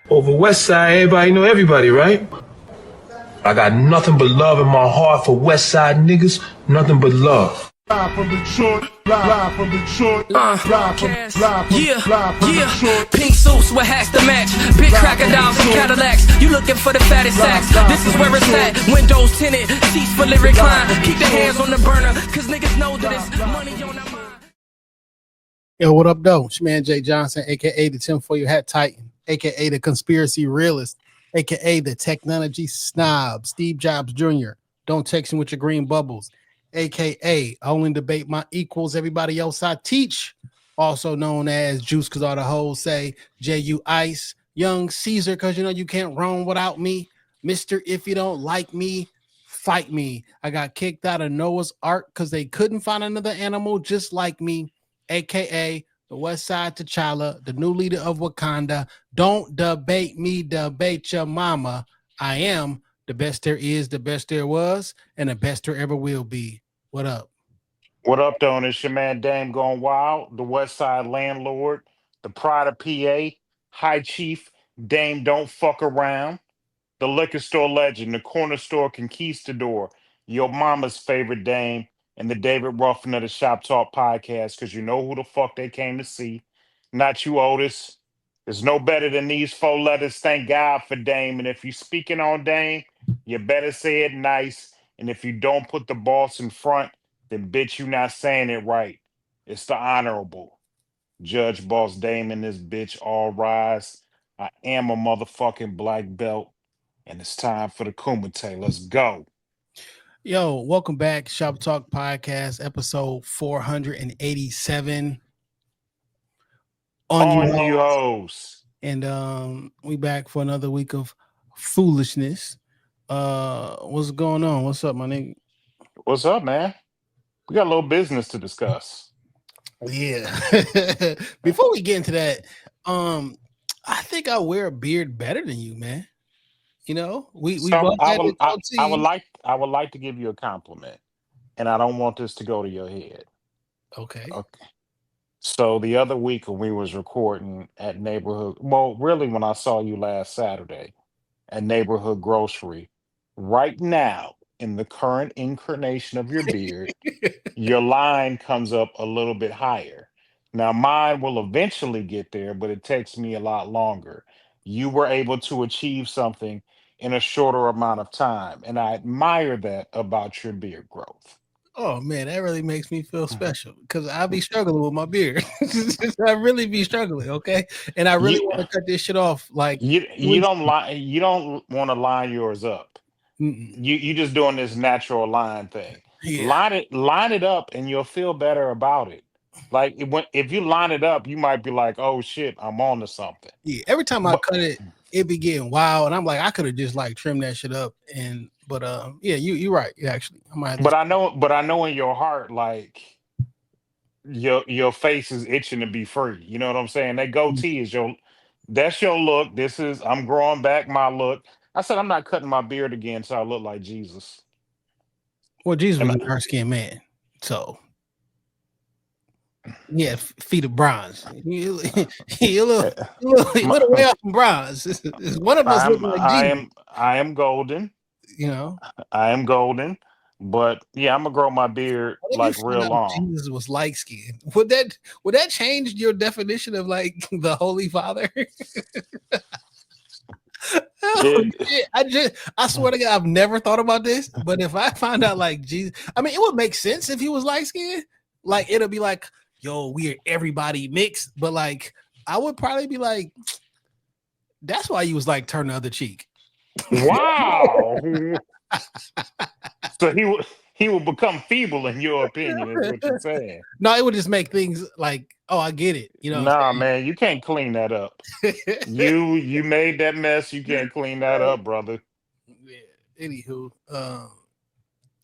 Over West Side, everybody know everybody, right? I got nothing but love in my heart for West Side niggas, nothing but love. Live from Detroit, live from Detroit, live from Detroit. Pink suits with hats to match, big crocodiles and Cadillacs. You looking for the fattest sacks? This is where it's at. Windows tinted, seats for lyric recline. Keep the hands on the burner, cause niggas know that it's money on their mind. Yo, what up, though? It's your man Jay Johnson, aka the Tim for Your Hat Titan, aka the Conspiracy Realist, aka the Technology Snob, Steve Jobs Jr. Don't text me with your green bubbles, aka I only debate my equals, everybody else I teach, also known as Juice, because all the hoes say J.U. Ice, Young Caesar, because you know you can't roam without me, Mr. If you don't like me, fight me. I got kicked out of Noah's Ark because they couldn't find another animal just like me, aka the West Side T'Challa, the new leader of Wakanda. Don't debate me, debate your mama. I am the best there is, the best there was, and the best there ever will be. What up? What up, though? It's your man Dame Going Wild, the West Side Landlord, the Pride of PA, High Chief, Dame Don't Fuck Around, the liquor store legend, the corner store conquistador, your mama's favorite Dame, and the David Ruffin of the Shop Talk podcast, because you know who the fuck they came to see. Not you, Otis. There's no better than these four letters. Thank God for Dame. And if you're speaking on Dame, you better say it nice. And if you don't put the boss in front, then bitch, you not saying it right. It's the honorable Judge Boss Dame in this bitch. All rise. I am a motherfucking black belt, and it's time for the Kumite. Let's go. Yo, welcome back. Shop Talk Podcast, episode 487. On you hoes. And we back for another week of foolishness. What's going on? What's up, my nigga? What's up, man? We got a little business to discuss. Yeah. Before we get into that, I think I wear a beard better than you, man. You know, we So both I have would, it. I would like to give you a compliment, and I don't want this to go to your head. Okay. Okay. So the other week when we was recording at neighborhood, well, really when I saw you last Saturday at neighborhood grocery, right now in the current incarnation of your beard, your line comes up a little bit higher. Now, mine will eventually get there, but it takes me a lot longer. You were able to achieve something in a shorter amount of time, and I admire that about your beard growth. Oh man, that really makes me feel special because I be struggling with my beard. I really be struggling, okay? And I really You, want to cut this shit off. Like, you don't line, you don't want to line yours up. You just doing this natural line thing. yeah, Line it up, and you'll feel better about it. Like if you line it up, you might be like, "Oh shit, I'm on to something." yeah. Every time I But cut it, it be getting wild, and I'm like, I could have just like trimmed that shit up. But yeah, you're right. Actually, I might have to. but I know in your heart, like your face is itching to be free. You know what I'm saying? That goatee is that's your look. This is I'm growing back my look. I said I'm not cutting my beard again, so I look like Jesus. Well, Jesus And was a dark skinned man, so yeah, feet of bronze. You my, little way off from bronze. One of us looking like Jesus, I am golden. you know. I am golden. But yeah, I'm gonna grow my beard What if you like found real out long. Jesus was light skinned? Would that change your definition of like the Holy Father? Oh, It, shit. I swear to God, I've never thought about this. But if I find out like Jesus, I mean, it would make sense if he was light skinned. Like it'll be like, yo, we are everybody mixed. But like, I would probably be like, that's why he was like turn the other cheek. wow. So he will become feeble in your opinion, is what you're saying. No, it would just make things like, oh, I get it. You know what Nah, I'm man, you can't clean that up. saying? You made that mess. You can't clean that up, brother. Yeah. Anywho,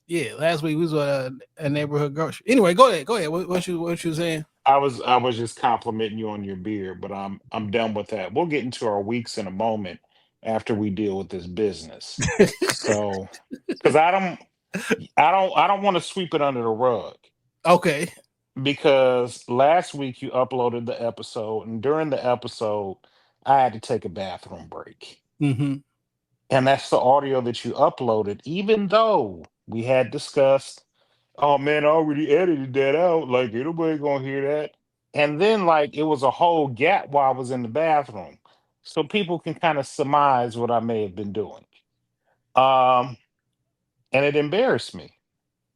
yeah. Last week we was a neighborhood grocery. Anyway, go ahead. What you saying? I was just complimenting you on your beard, but I'm done with that. We'll get into our weeks in a moment after we deal with this business. So, because I don't want to sweep it under the rug. Okay. Because last week you uploaded the episode, and during the episode, I had to take a bathroom break. Mm-hmm. And that's the audio that you uploaded, even though we had discussed, oh man, I already edited that out. Like, ain't nobody gonna hear that. And then, like, it was a whole gap while I was in the bathroom. So people can kind of surmise what I may have been doing. Um, and it embarrassed me.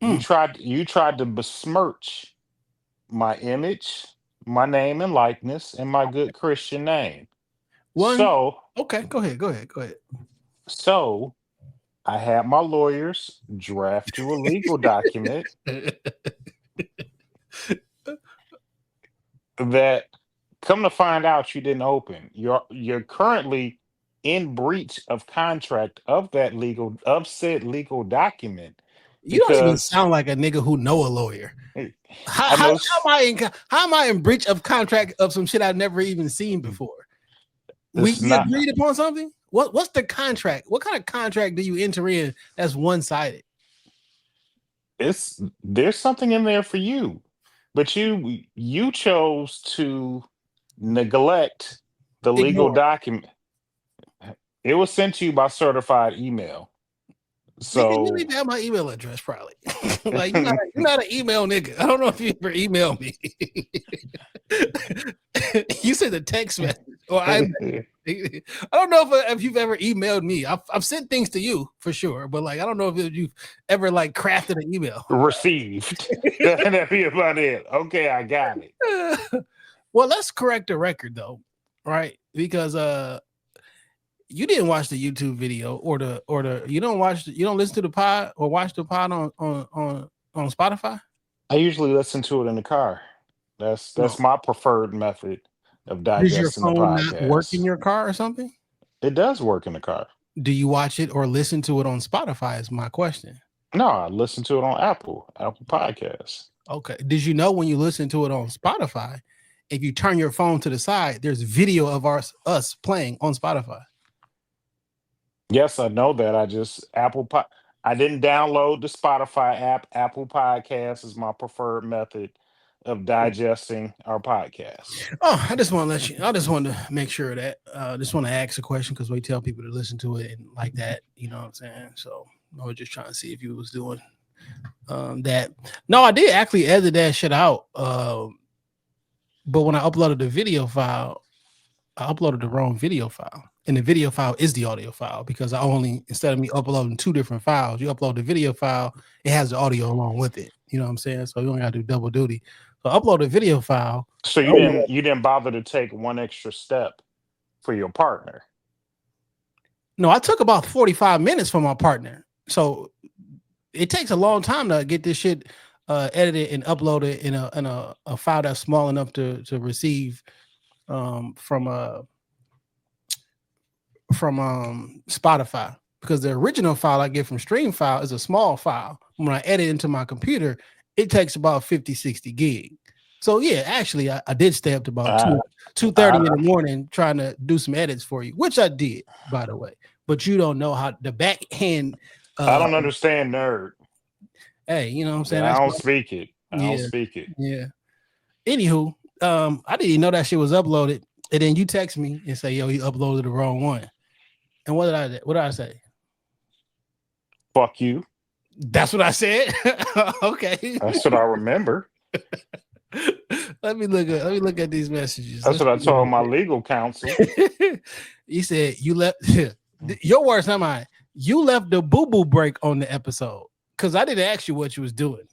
Mm. You tried to besmirch my image, my name and likeness, and my good Christian name. One. So, Okay, go ahead. so I had my lawyers draft you a legal document that, come to find out, you didn't open. You're currently in breach of contract of said legal document You don't even because sound like a nigga who know a lawyer. How, I how, know how am I in breach of contract of some shit I've never even seen before? We it's not. agreed upon something. What's the contract? What kind of contract do you enter in that's one-sided? There's something in there for you, but you chose to neglect the legal Ignore. document. It was sent to you by certified email. Nigga, you So need to have my email address, probably. Like you're not an email nigga. I don't know if you ever emailed me. You said the text message, or I don't know if you've ever emailed me. I've sent things to you for sure, but like I don't know if you've ever like crafted an email. received. That'd be about it. Okay, I got it. Well, let's correct the record though, right? Because you didn't watch the YouTube video or the you don't listen to the pod or watch the pod on Spotify. I usually listen to it in the car. That's No. my preferred method of Does your digesting the phone not work in podcast. your car or something? It does work in the car. Do you watch it or listen to it on Spotify is my question. No, I listen to it on Apple Podcasts. Okay. Did you know when you listen to it on Spotify, if you turn your phone to the side, there's video of us playing on Spotify? Yes, I know that. I didn't download the Spotify app. Apple Podcasts is my preferred method of digesting our podcast. Oh, I just want to make sure that just want to ask a question because we tell people to listen to it and like that, you know what I'm saying? So I was just trying to see if you was doing that. No, I did actually edit that shit out. But when I uploaded the video file, I uploaded the wrong video file. And the video file is the audio file because instead of me uploading two different files, you upload the video file, it has the audio along with it. You know what I'm saying? So you only got to do double duty. So upload the video file. So you didn't bother to take one extra step for your partner. No, I took about 45 minutes for my partner. So it takes a long time to get this shit edited and uploaded in a file that's small enough to receive from Spotify, because the original file I get from Streamfile is a small file. When I edit into my computer, it takes about 50-60 gig. So yeah, actually I did stay up to about 2:30 in the morning trying to do some edits for you, which I did, by the way. But you don't know how the backhand I don't understand nerd. Hey, you know what I'm saying? I don't speak it. I don't speak it. Yeah. Anywho, I didn't even know that shit was uploaded. And then you text me and say, yo, you uploaded the wrong one. And what did I say? Fuck you. That's what I said. Okay. That's what I remember. Let me look at these messages. That's what I told my legal counsel. You said you left your words, not mine. You left the boo-boo break on the episode. Because I didn't ask you what you was doing.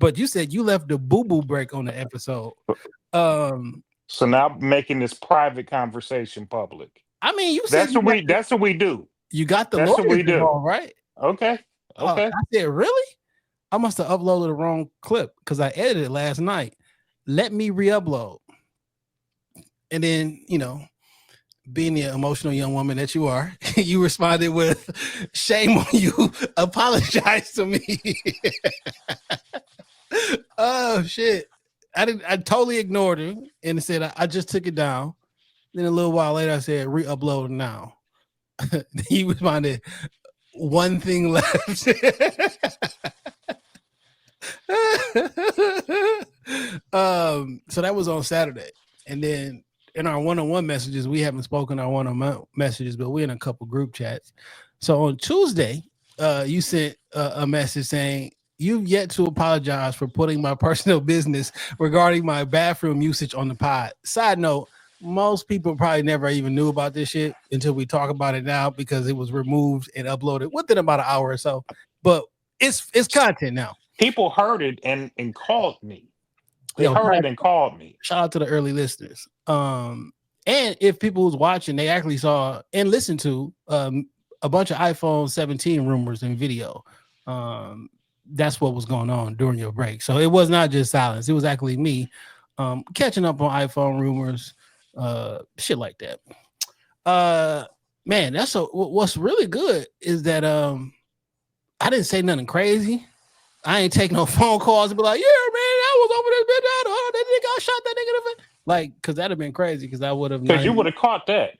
But you said you left the boo-boo break on the episode. So now I'm making this private conversation public. I mean, you said that's what we do. You got the That's what we do, involved, right? Okay. I said, really? I must have uploaded the wrong clip because I edited it last night. Let me re-upload. And then, being the emotional young woman that you are, you responded with, shame on you. Apologize to me. Oh, shit. I totally ignored her and said, I just took it down. Then a little while later, I said, re-upload now. He responded, one thing left. So that was on Saturday. And then in our one-on-one messages. We haven't spoken our one-on-one messages, but we're in a couple group chats. So on Tuesday, you sent a message saying, "You've yet to apologize for putting my personal business regarding my bathroom usage on the pod." Side note, most people probably never even knew about this shit until we talk about it now because it was removed and uploaded within about an hour or so. But it's content now. People heard it and called me. They Yo, heard it and called me. Shout out to the early listeners. And if people was watching, they actually saw and listened to a bunch of iPhone 17 rumors and video. That's what was going on during your break. So it was not just silence. It was actually me catching up on iPhone rumors, shit like that. Man, that's what's really good is that I didn't say nothing crazy. I ain't taking no phone calls and be like, yeah, man, I was over there, that nigga, I shot that nigga in the face. Like, because that'd have been crazy because I would have. Because you would have caught that.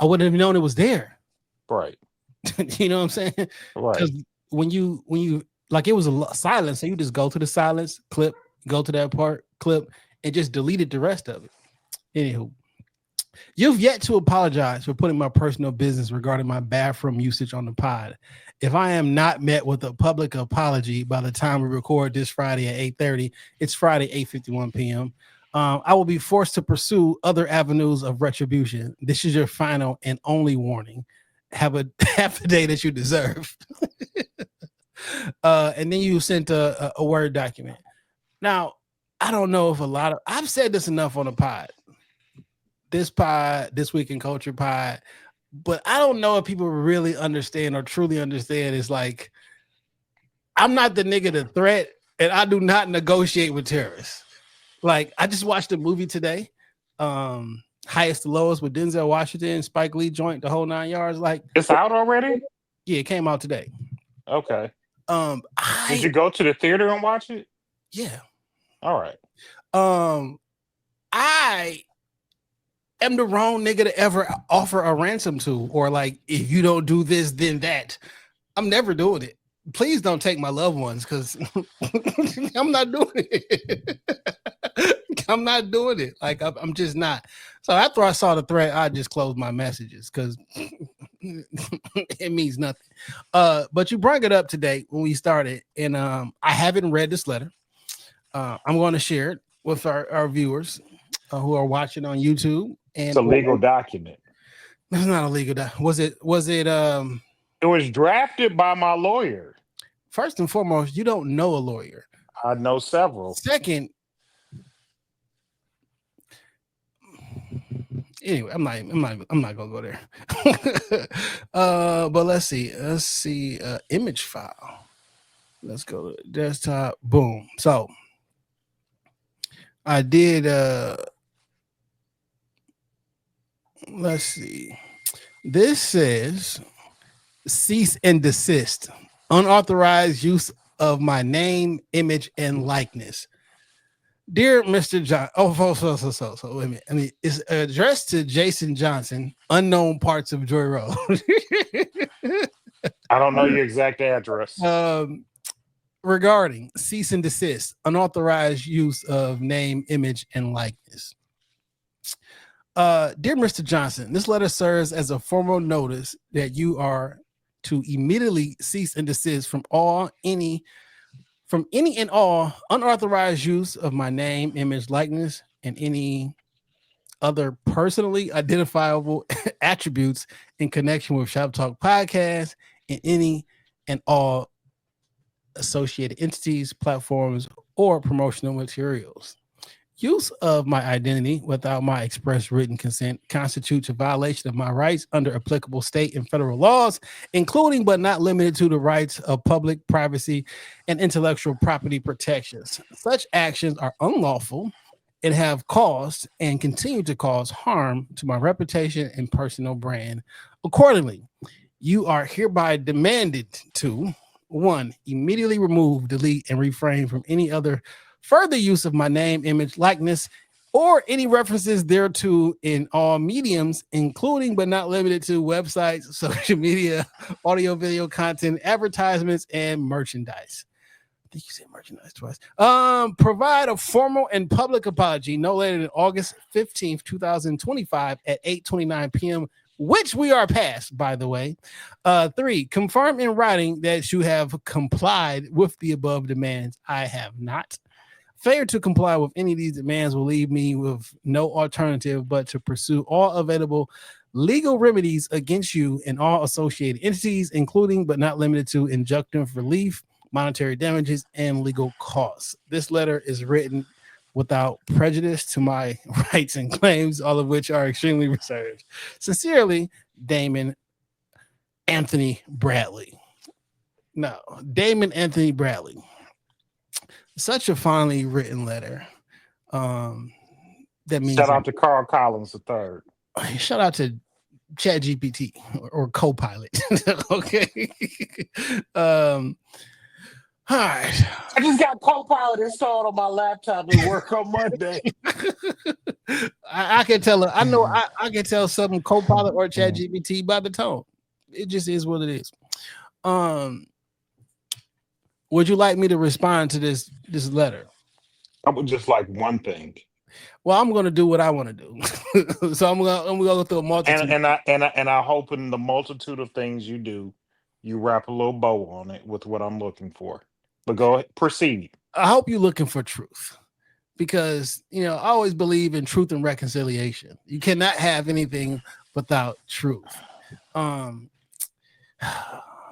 I wouldn't have known it was there. Right. You know what I'm saying? Right. Because when you like, it was a silence, so you just go to the silence clip, go to that part clip, and just deleted the rest of it. Anywho, you've yet to apologize for putting my personal business regarding my bathroom usage on the pod. If I am not met with a public apology by the time we record this Friday at 8:30, it's Friday 8:51 p.m. I will be forced to pursue other avenues of retribution. This is your final and only warning. Have the day that you deserve. And then you sent a Word document. Now, I don't know if I've said this enough on the pod. This Week in Culture pod, but I don't know if people really understand or truly understand. It's like, I'm not the nigga to threat, and I do not negotiate with terrorists. Like, I just watched a movie today, Highest to Lowest with Denzel Washington, Spike Lee joint, the whole 9 yards. Like, it's out already? Yeah, it came out today. Okay. Did you go to the theater and watch it? Yeah. All right. I am the wrong nigga to ever offer a ransom to, or like, if you don't do this, then that. I'm never doing it. Please don't take my loved ones, because I'm not doing it. I'm not doing it. Like, I'm just not. So after I saw the threat, I just closed my messages because it means nothing. But you brought it up today when we started, and I haven't read this letter. I'm going to share it with our viewers who are watching on YouTube. And it's a legal document. It's not a legal document. Was it? It was drafted by my lawyer. First and foremost, you don't know a lawyer. I know several. Second, anyway, I'm not gonna go there. But let's see. Image file. Let's go to desktop. Boom. So I did. Let's see. This says cease and desist. Unauthorized use of my name, image, and likeness. Dear Mr. John, so wait a minute. I mean, it's addressed to Jason Johnson, unknown parts of Joy Road. I don't know your exact address. Regarding cease and desist, unauthorized use of name, image, and likeness. Dear Mr. Johnson, this letter serves as a formal notice that you are to immediately cease and desist from any and all unauthorized use of my name, image, likeness, and any other personally identifiable attributes in connection with Shop Talk Podcast and any and all associated entities, platforms, or promotional materials. Use of my identity without my express written consent constitutes a violation of my rights under applicable state and federal laws, including but not limited to the rights of public privacy and intellectual property protections. Such actions are unlawful and have caused and continue to cause harm to my reputation and personal brand. Accordingly, you are hereby demanded to 1. Immediately remove, delete, and refrain from any other further use of my name, image, likeness, or any references thereto in all mediums, including but not limited to websites, social media, audio, video content, advertisements, and merchandise. think you said merchandise twice. Provide a formal and public apology no later than August 15th, 2025 at 8:29 p.m., which we are past, by the way. 3, confirm in writing that you have complied with the above demands. I have not. Failure to comply with any of these demands will leave me with no alternative but to pursue all available legal remedies against you and all associated entities, including but not limited to injunctive relief, monetary damages, and legal costs. This letter is written without prejudice to my rights and claims, all of which are extremely reserved. Sincerely, Damon Anthony Bradley. No, Damon Anthony Bradley. Such a finely written letter. That means Shout out to Carl Collins III. Shout out to ChatGPT or Copilot. Okay. All right. I just got Copilot installed on my laptop to work on Monday. I can tell. I know. I can tell something Copilot or ChatGPT by the tone. It just is what it is. Would you like me to respond to this letter? I would just like one thing. Well, I'm going to do what I want to do. So I'm gonna go through a multitude. And I hope in the multitude of things you do, you wrap a little bow on it with what I'm looking for. But go ahead, proceed. I hope you're looking for truth, because I always believe in truth and reconciliation. You cannot have anything without truth.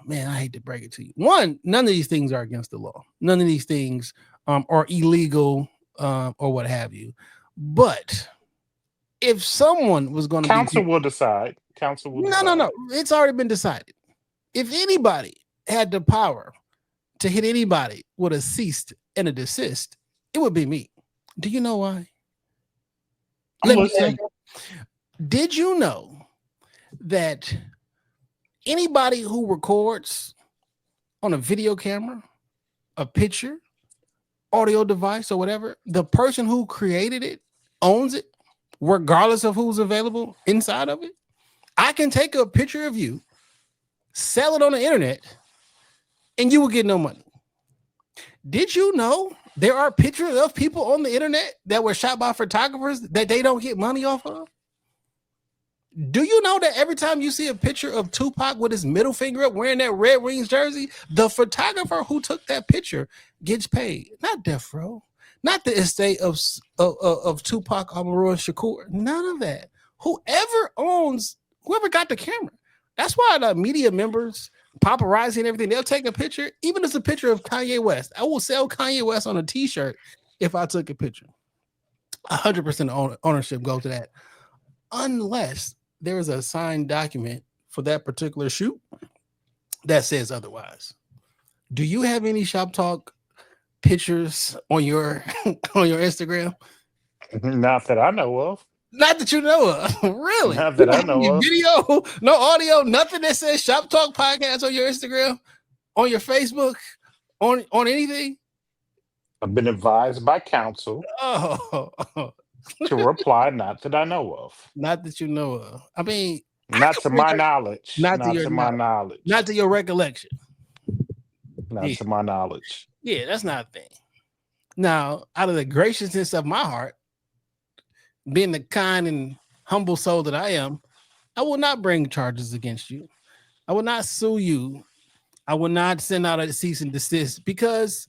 Man, I hate to break it to you. One, none of these things are against the law. None of these things are illegal or what have you. But if someone was going to council will decide. Council will decide. No. It's already been decided. If anybody had the power to hit anybody with a cease and a desist, it would be me. Do you know why? Did you know that anybody who records on a video camera, a picture, audio device, or whatever, the person who created it owns it, regardless of who's available inside of it? I can take a picture of you, sell it on the internet, and you will get no money. Did you know there are pictures of people on the internet that were shot by photographers that they don't get money off of? Do you know that every time you see a picture of Tupac with his middle finger up wearing that Red Wings jersey, the photographer who took that picture gets paid? Not Death Row, not the estate of Tupac Amaru Shakur, none of that. Whoever got the camera. That's why the media members, paparazzi and everything, they'll take a picture, even if it's a picture of Kanye West. I will sell Kanye West on a t-shirt if I took a picture. 100% ownership goes to that. Unless there is a signed document for that particular shoot that says otherwise. Do you have any Shop Talk pictures on your Instagram? Not that I know of. Not that you know of. Really? Not that I know of. Video, no audio, nothing that says Shop Talk Podcast on your Instagram, on your Facebook, on anything? I've been advised by counsel to reply, not that I know of. Not that you know of. I mean, not to my knowledge. Not to my knowledge. Not to your recollection. Not to my knowledge. Yeah, that's not a thing. Now, out of the graciousness of my heart, being the kind and humble soul that I am, I will not bring charges against you. I will not sue you. I will not send out a cease and desist, because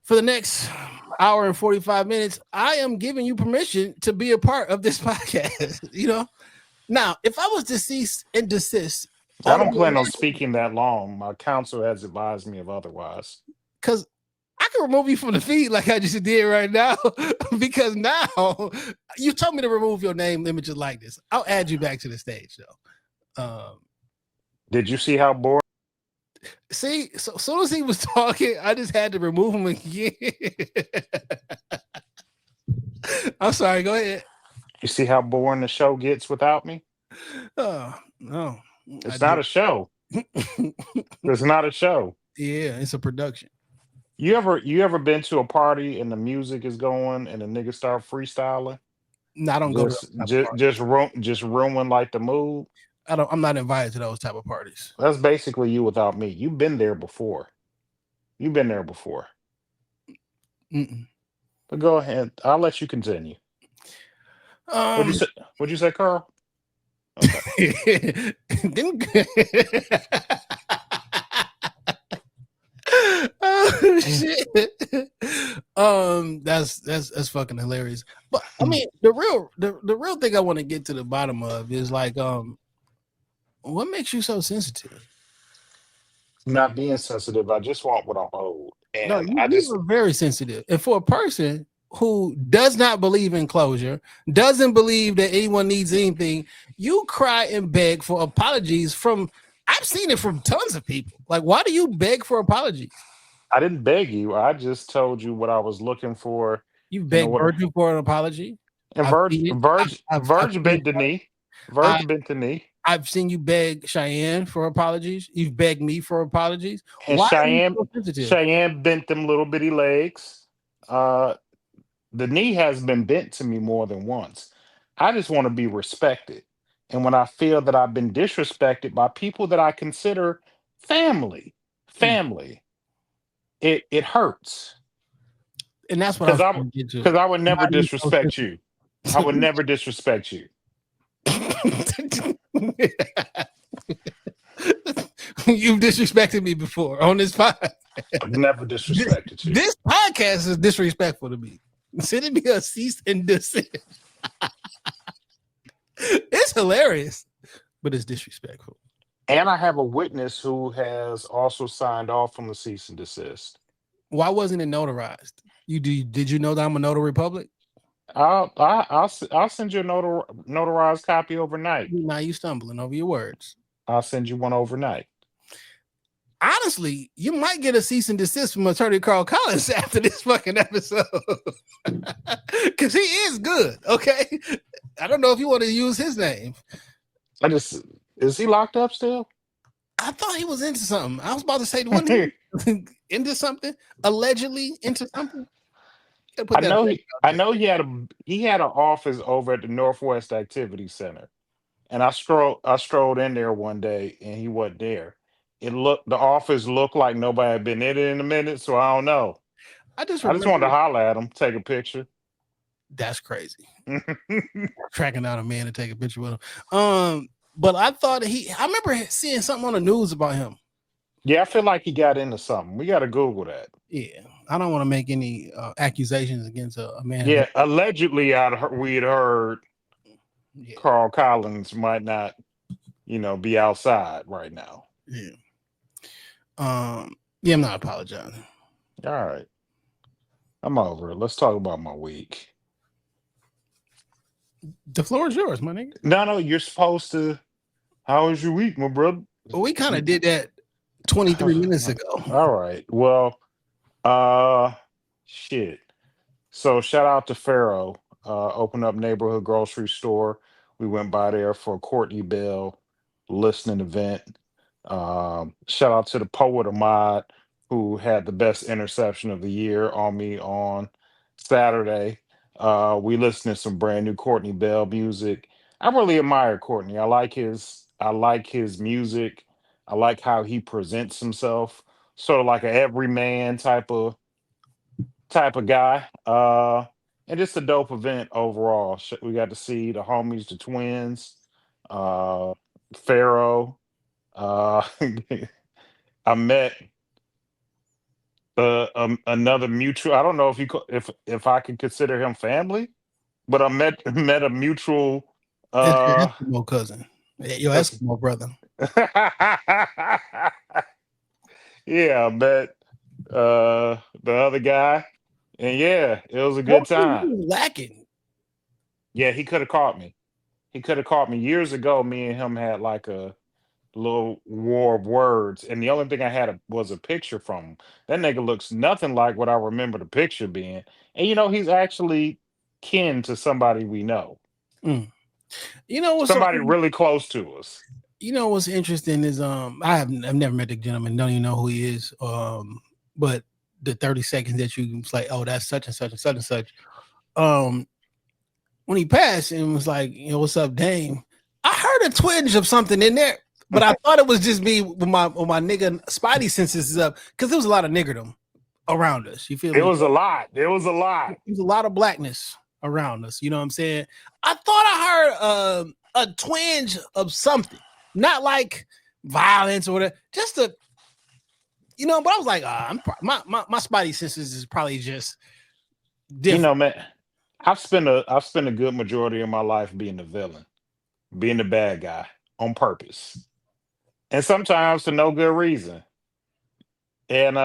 for the next hour and 45 minutes, I am giving you permission to be a part of this podcast. Now, if I was to cease and desist, I don't plan on speaking that long. My counsel has advised me of otherwise. Because I can remove you from the feed like I just did right now, because now you told me to remove your name images like this. I'll add you back to the stage, though. Did you see how boring? See, so soon as he was talking, I just had to remove him again. I'm sorry. Go ahead. You see how boring the show gets without me? Oh, no. It's not a show. It's not a show. Yeah, it's a production. You ever been to a party and the music is going and the niggas start freestyling? No, I don't go to just ruin like the mood. I'm not invited to those type of parties. That's basically you without me. You've been there before. You've been there before. Mm-mm. But go ahead. I'll let you continue. What'd you say? What'd you say, Carl? Okay. Didn't oh shit. That's fucking hilarious. But I mean, the real thing I want to get to the bottom of is like, what makes you so sensitive? Not being sensitive. I just want what I'm owed. No, And you are very sensitive. And for a person who does not believe in closure, doesn't believe that anyone needs anything, you cry and beg for apologies from, I've seen it from tons of people. Like, why do you beg for apologies? I didn't beg you. I just told you what I was looking for You in begged order. Virgil for an apology. And I've seen it. I've Verge seen bent the it. knee. Verge bent the knee. I've seen you beg Cheyenne for apologies. You've begged me for apologies. And Why are you so sensitive? Cheyenne bent them little bitty legs. The knee has been bent to me more than once. I just want to be respected. And when I feel that I've been disrespected by people that I consider family, it hurts. And that's what I was trying to get to. Because I would never Why are you so disrespect you. I would never disrespect you. You've disrespected me before on this podcast. I've never disrespected you. This podcast is disrespectful to me. Sending me a cease and desist. It's hilarious, but it's disrespectful. And I have a witness who has also signed off from the cease and desist. Why wasn't it notarized? Did you know that I'm a notary public? I'll send you a notarized copy overnight. Now you stumbling over your words. I'll send you one overnight. Honestly, you might get a cease and desist from Attorney Carl Collins after this fucking episode. Because he is good, okay? I don't know if you want to use his name. Is he locked up still? I thought he was into something. I was about to say, wasn't he into something? Allegedly into something? I know he had an office over at the Northwest Activity Center. And I strolled in there one day and he wasn't there. The office looked like nobody had been in it in a minute, so I don't know. I just wanted to holler at him, take a picture. That's crazy. Tracking down a man to take a picture with him. But I thought I remember seeing something on the news about him. Yeah, I feel like he got into something. We got to Google that. Yeah, I don't want to make any accusations against a man. Yeah, allegedly, we had heard Carl Collins might not, be outside right now. Yeah. I'm not apologizing. All right. I'm over it. Let's talk about my week. The floor is yours, my nigga. No, you're supposed to. How was your week, my brother? Well, we kind of did that 23 minutes ago. All right. Well, shit. So shout out to Pharaoh. Opened up neighborhood grocery store. We went by there for a Courtney Bell listening event. Shout out to the poet Ahmad, who had the best interception of the year on me on Saturday. We listened to some brand new Courtney Bell music. I really admire Courtney. I like his music. I like how he presents himself, sort of like an everyman type of guy. And just a dope event overall. We got to see the homies, the twins, Pharaoh. I met another mutual. I don't know if I could consider him family, but I met a mutual Eskimo cousin, your Eskimo brother. Yeah, I met the other guy, and yeah, it was a good time. He was lacking. Yeah, he could have caught me. Years ago. Me and him had like a little war of words, and the only thing I had was a picture from him. That nigga looks nothing like what I remember the picture being, and he's actually kin to somebody we know. Somebody really close to us. What's interesting is I've never met the gentleman, don't even know who he is. But the 30 seconds that you was like, oh, that's such and such and such and such. When he passed and was like, what's up, Dame? I heard a twinge of something in there, But I thought it was just me with my nigga Spidey senses is up because there was a lot of niggerdom around us. You feel me? It was a lot. There was a lot. There's a lot of blackness around us. You know what I'm saying? I thought I heard a twinge of something, not like violence or whatever, just a, you know. But I was like, my Spidey senses is probably just different. You know, man, I've spent a good majority of my life being the villain, being the bad guy on purpose, and sometimes for no good reason. And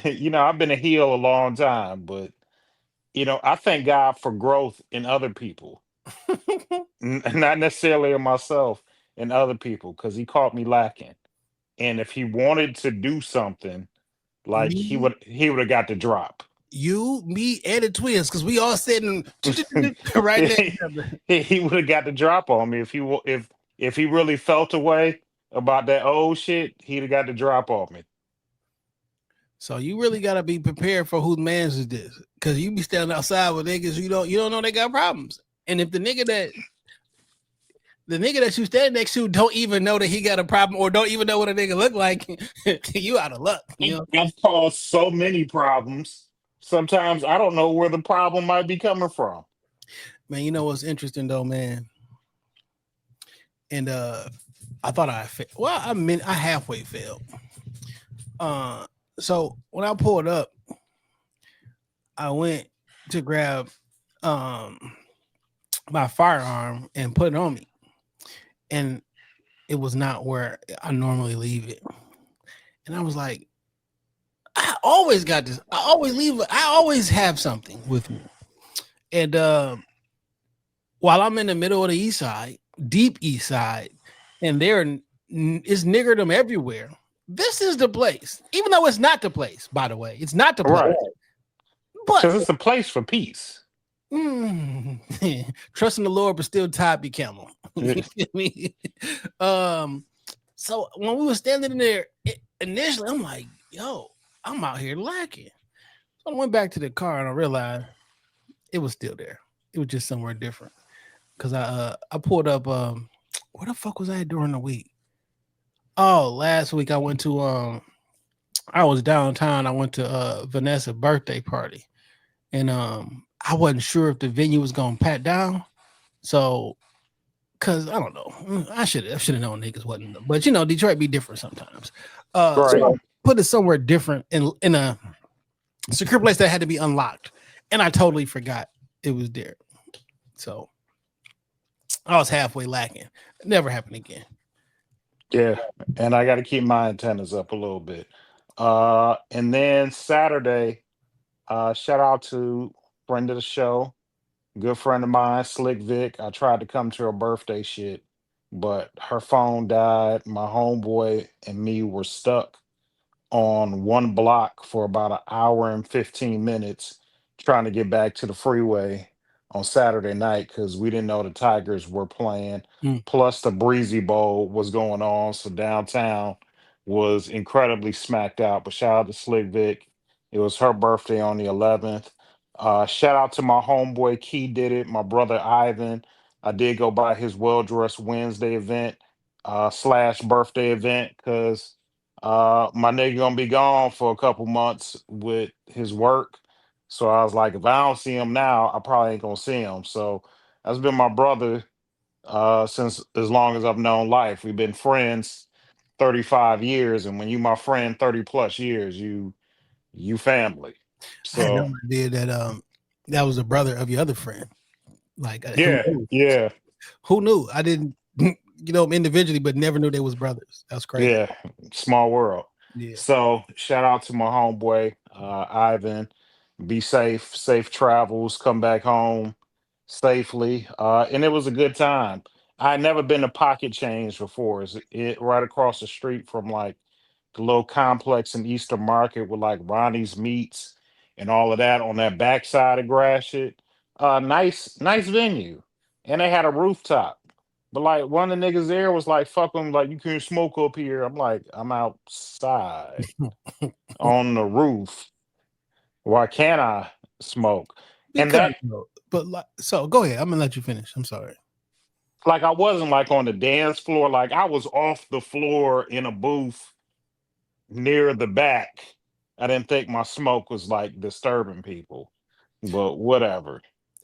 you know, I've been a heel a long time, but you know, I thank God for growth in other people, not necessarily in myself, in other people, because He caught me lacking. And if He wanted to do something, like He Me, would have got the drop. you, me, and the twins, because we all sitting right there. He would have got the drop on me if he really felt a way about that old shit. He'd have got the drop on me. So you really gotta be prepared for whose man's is this, because you be standing outside with niggas you don't know they got problems, and if the nigga that you stand next to don't even know that he got a problem or don't even know what a nigga look like, you out of luck. You know? I've caused so many problems. Sometimes I don't know where the problem might be coming from. Man, you know what's interesting though, man? And I thought I failed. Well, I halfway failed. So when I pulled up, I went to grab my firearm and put it on me, and it was not where I normally leave it. And I was like, I always got this. I always have something with me. And while I'm in the middle of the east side, deep east side, and there is niggerdom everywhere, this is the place. Even though it's not the place, by the way. It's not the place. Right. But Because it's a place for peace. Trust in the Lord, but still tied be camel. So when we were standing in there, initially, I'm like, yo, I'm out here lacking. So I went back to the car and I realized it was still there. It was just somewhere different. Because I pulled up, where the fuck was I during the week? Oh, last week I went to, I was downtown. I went to Vanessa's birthday party. And I wasn't sure if the venue was going to pat down. So, because I don't know. I should have known niggas wasn't. But, you know, Detroit be different sometimes. Right. So I put it somewhere different in a secure place that had to be unlocked. And I totally forgot it was there. So I was halfway lacking. It never happened again. Yeah. And I got to keep my antennas up a little bit. And then Saturday, shout out to friend of the show, good friend of mine, Slick Vic. I tried to come to her birthday shit, but her phone died. My homeboy and me were stuck on one block for about an hour and 15 minutes trying to get back to the freeway on Saturday night because we didn't know the Tigers were playing. Plus, the Breezy Bowl was going on. So downtown was incredibly smacked out. But shout out to Slick Vic. It was her birthday on the 11th. Shout out to my homeboy Key did it, my brother Ivan. I did go by his Well Dressed Wednesday event slash birthday event because my nigga gonna be gone for a couple months with his work. So I was like, if I don't see him now, I probably ain't gonna see him. So that's been my brother since as long as I've known life. We've been friends 35 years, and when you my friend 30 plus years, you family. I had no So idea that that was a brother of your other friend. Like, yeah, yeah, who knew? I didn't, you know, individually, but never knew they was brothers. That's crazy. yeah. Small world. Yeah. So shout out to my homeboy, Ivan. Be safe, safe travels, come back home safely. And it was a good time. I had never been to Pocket Change before. It's it right across the street from like the little complex in Eastern Market with like Ronnie's Meats and all of that on that backside of Gratiot. Nice venue. And they had a rooftop. But like one of the niggas there was like, fuck them, like you can't smoke up here. I'm like, I'm outside on the roof. Why can't I smoke? And Because, that but like, so go ahead. I'm gonna let you finish. I'm sorry. Like I wasn't like on the dance floor. Like I was off the floor in a booth near the back. I didn't think my smoke was like disturbing people, but whatever.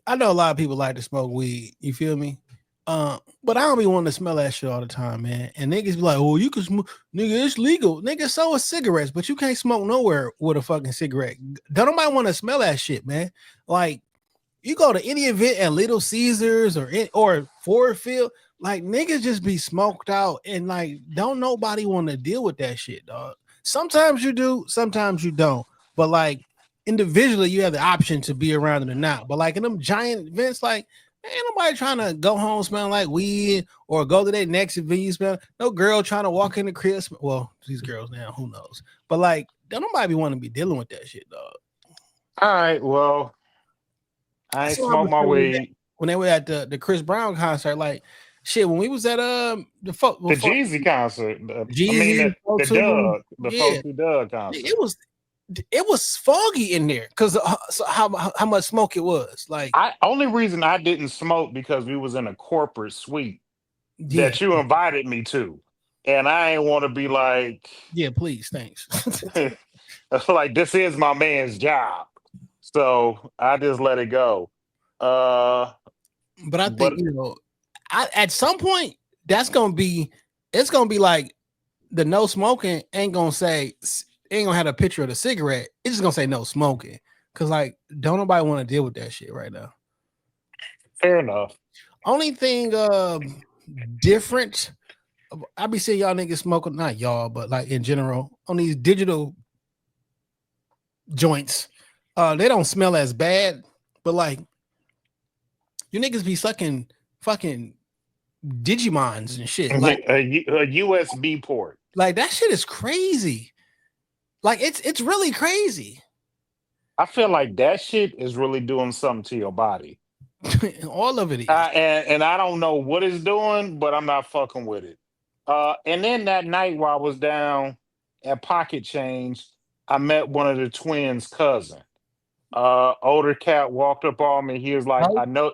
I know a lot of people like to smoke weed. You feel me? But I don't be wanting to smell that shit all the time, man. And niggas be like, "Oh, you can smoke, nigga. It's legal, nigga. So is cigarettes, but you can't smoke nowhere with a fucking cigarette. Don't nobody want to smell that shit, man. Like you go to any event at Little Caesars or Ford Field, like niggas just be smoked out, and like don't nobody want to deal with that shit, dog. Sometimes you do, sometimes you don't. But like individually, you have the option to be around it or not. But like in them giant events, like ain't nobody trying to go home smelling like weed or go to their next venue smell. No girl trying to walk in the crib. Well, these girls now, who knows? But like, don't nobody want to be dealing with that shit, dog. All right, well, I ain't That's what I smoke was my telling you that weed. when they were at the Chris Brown concert. Like, shit, when we was at the The before Jeezy concert. I mean Jeezy, the to The yeah, Folksy Doug it concert. was foggy in there because so how much smoke it was. Like, I only reason I didn't smoke because we was in a corporate suite yeah, that you invited me to, and I ain't want to be like, yeah, please, thanks. like this is my man's job, so I just let it go. Uh, But I think but at some point that's gonna be it's gonna be like the no smoking ain't gonna say ain't gonna have a picture of the cigarette. It's just gonna say no smoking because like don't nobody want to deal with that shit right now. fair enough. Only thing different, I be seeing y'all niggas smoking, not y'all, but like in general on these digital joints. They don't smell as bad, but like you niggas be sucking fucking Digimons and shit. Like A USB port. that shit is crazy. Like it's really crazy. I feel like that shit is really doing something to your body. All of it is. And I don't know what it's doing, but I'm not fucking with it. And then that night while I was down at Pocket Change, I met one of the twins' cousin. Older cat walked up on me. He was like, Low, "I know,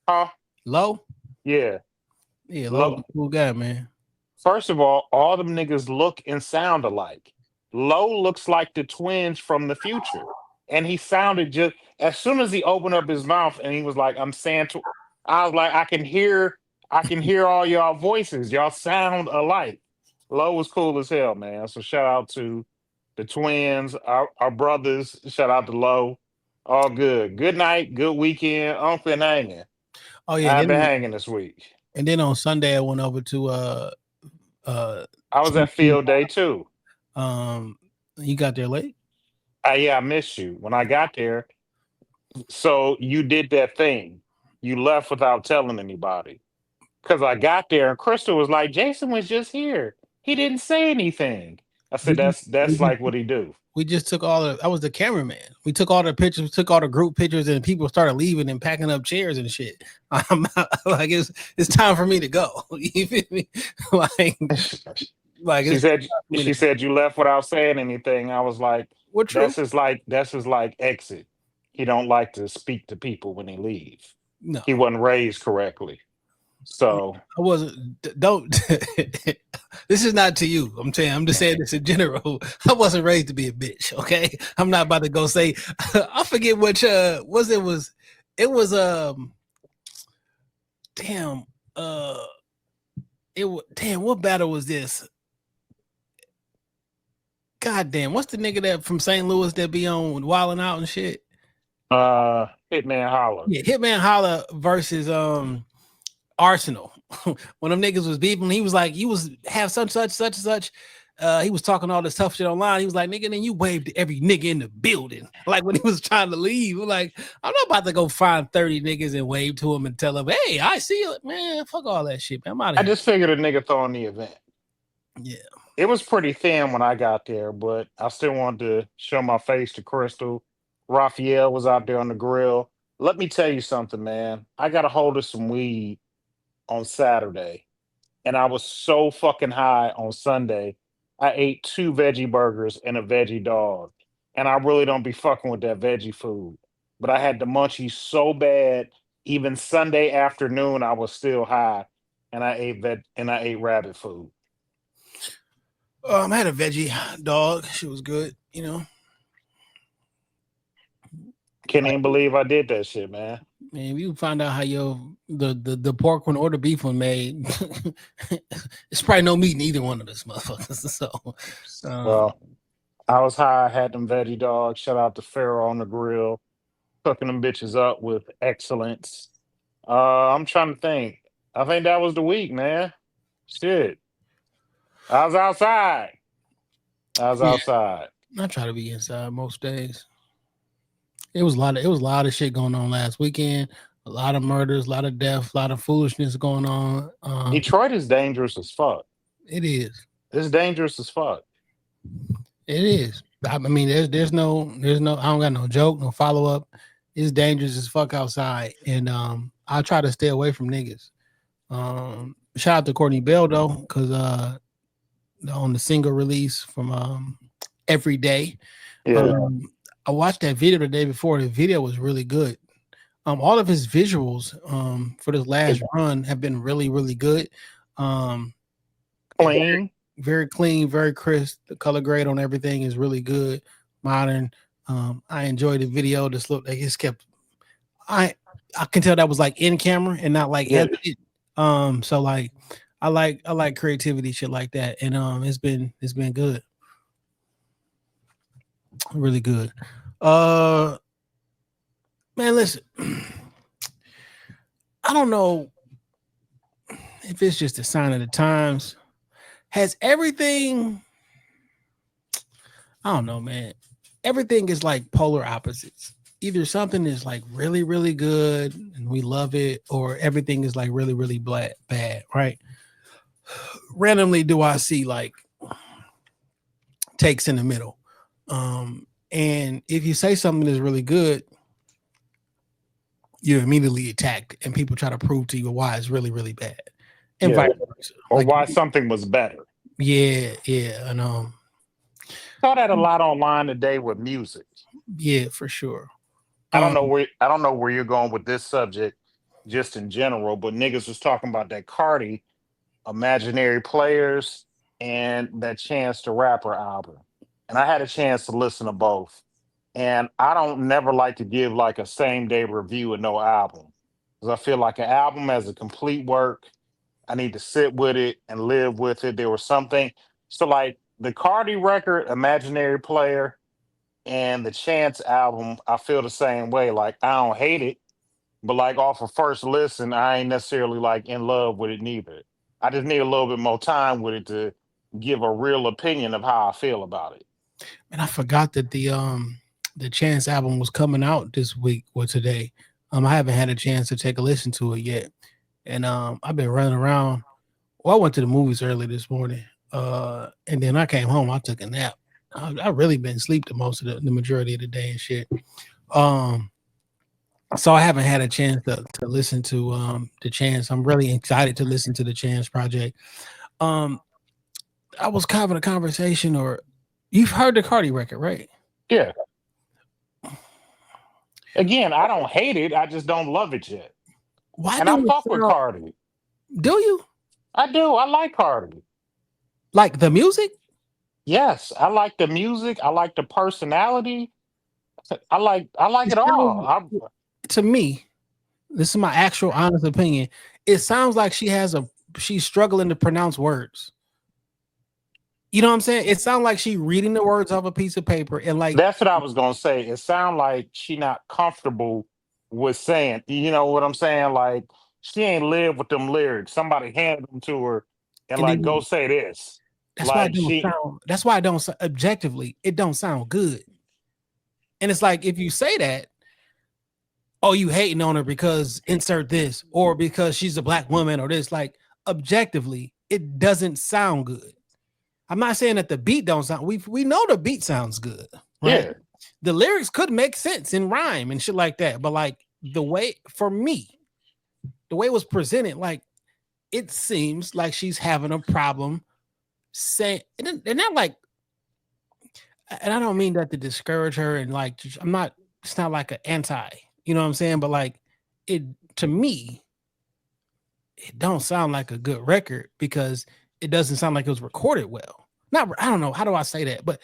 huh? low, Yeah. yeah, low, Low. cool guy, man. First of all them niggas look and sound alike. Low looks like the twins from the future, and he sounded just as soon as he opened up his mouth and he was like, "I'm saying," I was like, I can hear all y'all voices. Y'all sound alike. Low was cool as hell, man. So shout out to the twins, our brothers. Shout out to Low. All good. Good night. Good weekend. I've been hanging. Oh yeah, I've been hanging this week. and then on Sunday I went over to I was at field day too. um you got there late. Yeah, I missed you when I got there. So you did that thing. You left without telling anybody. Because I got there and Crystal was like, Jason was just here. He didn't say anything. I We said, just, we that's just like what he do. we just took all the I was the cameraman. We took all the pictures, we took all the group pictures, and people started leaving and packing up chairs and shit. I'm like it's time for me to go. You feel me? Like like She it's said time for me to she go. said you left without saying anything. I was like, We're true. that's his like exit. He don't like to speak to people when he leave. No, He wasn't raised correctly. So I wasn't. Don't. This is not to you. I'm saying. I'm just saying this in general. I wasn't raised to be a bitch. Okay. I'm not about to go say. I forget which. Was it was. It was Damn. It was. Damn. What battle was this? God damn. What's the nigga that from St. Louis that be on Wilding Out and shit? Hitman Holler. Yeah, Hitman Holla versus Arsenal. When them niggas was beefing, he was like, "You was have such and such." He was talking all this tough shit online. He was like, "Nigga," then you waved to every nigga in the building. Like when he was trying to leave, like I'm not about to go find 30 niggas and wave to him and tell him, "Hey, I see you, man. Fuck all that shit, man. I'm out of I here." just figured a nigga throwing the event. Yeah, It was pretty thin when I got there, but I still wanted to show my face to Crystal. Raphael was out there on the grill. Let me tell you something, man. I got a hold of some weed on Saturday, and I was so fucking high on Sunday. I ate two veggie burgers and a veggie dog, and I really don't be fucking with that veggie food. But I had the munchies so bad, even Sunday afternoon, I was still high. and I ate rabbit food. I had a veggie dog. She was good, Can't even believe I did that shit, man. Man, if you find out how the pork one or the beef one made, it's probably no meat in either one of those motherfuckers. So, Well, I was high. I had them veggie dogs. Shout out to Pharaoh on the grill, cooking them bitches up with excellence. I'm trying to think. I think that was the week, man. Shit. I was outside. yeah, I try to be inside most days. It was a lot of shit going on last weekend. A lot of murders, a lot of death, a lot of foolishness going on. Detroit is dangerous as fuck. It is. It's dangerous as fuck. It is. I mean, there's no. I don't got no joke, no follow up. It's dangerous as fuck outside, and I try to stay away from niggas. Shout out to Courtney Bell though, because on the single release from Every Day, Yeah. I watched that video the day before. The video was really good. All of his visuals for this last run have been really, really good. Clean. Very clean, very crisp. The color grade on everything is really good, modern. I enjoyed the video. This look like it's kept. I can tell that was like in camera and not like edited. So like I like creativity, shit like that, and it's been good, really good. Man, listen, I don't know if it's just a sign of the times. Has everything, I don't know, man. Everything is like polar opposites. Either something is like really, really good and we love it, or everything is like really, really bad, right? Randomly do I see like takes in the middle. And if you say something is really good, you're immediately attacked and people try to prove to you why it's really, really bad. And vice versa. Or Like, why something was better. yeah, and Saw that a lot online today with music. yeah, for sure. I don't know where you're going with this subject, just in general, but niggas was talking about that Cardi, Imaginary Players, and that Chance the Rapper album. And I had a chance to listen to both. And I don't never like to give like a same day review of no album. Because I feel like an album as a complete work, I need to sit with it and live with it. There was something. So like the Cardi record, Imaginary Player, and the Chance album, I feel the same way. Like I don't hate it, but like off of first listen, I ain't necessarily like in love with it neither. I just need a little bit more time with it to give a real opinion of how I feel about it. And I forgot that the Chance album was coming out this week or today. I haven't had a chance to take a listen to it yet. And I've been running around. Well, I went to the movies early this morning. And then I came home, I took a nap. I really been asleep the majority of the day and shit. So I haven't had a chance to listen to the Chance. I'm really excited to listen to the Chance project. I was having a conversation, or you've heard the Cardi record, right? Yeah. Again, I don't hate it. I just don't love it yet. Why And I fuck with Cardi. Do you? I do. I like Cardi. Like the music? Yes, I like the music. I like the personality. I like it all. To me, this is my actual honest opinion. It sounds like she's struggling to pronounce words. You know what I'm saying? It sounds like she reading the words off a piece of paper and like That's what I was gonna say. It sounds like she not comfortable with saying. You know what I'm saying? Like she ain't live with them lyrics. Somebody handed them to her and like go say this. That's like why I don't objectively, it don't sound good. And it's like if you say that, oh, you hating on her because insert this, or because she's a black woman, or this, like objectively, it doesn't sound good. I'm not saying that the beat don't sound. We know the beat sounds good, right? Yeah. The lyrics could make sense in rhyme and shit like that, but like the way it was presented, like it seems like she's having a problem saying, and not like, and I don't mean that to discourage her, and like it's not like an anti, you know what I'm saying, but like it to me, it don't sound like a good record because it doesn't sound like it was recorded well. Not, I don't know, how do I say that? But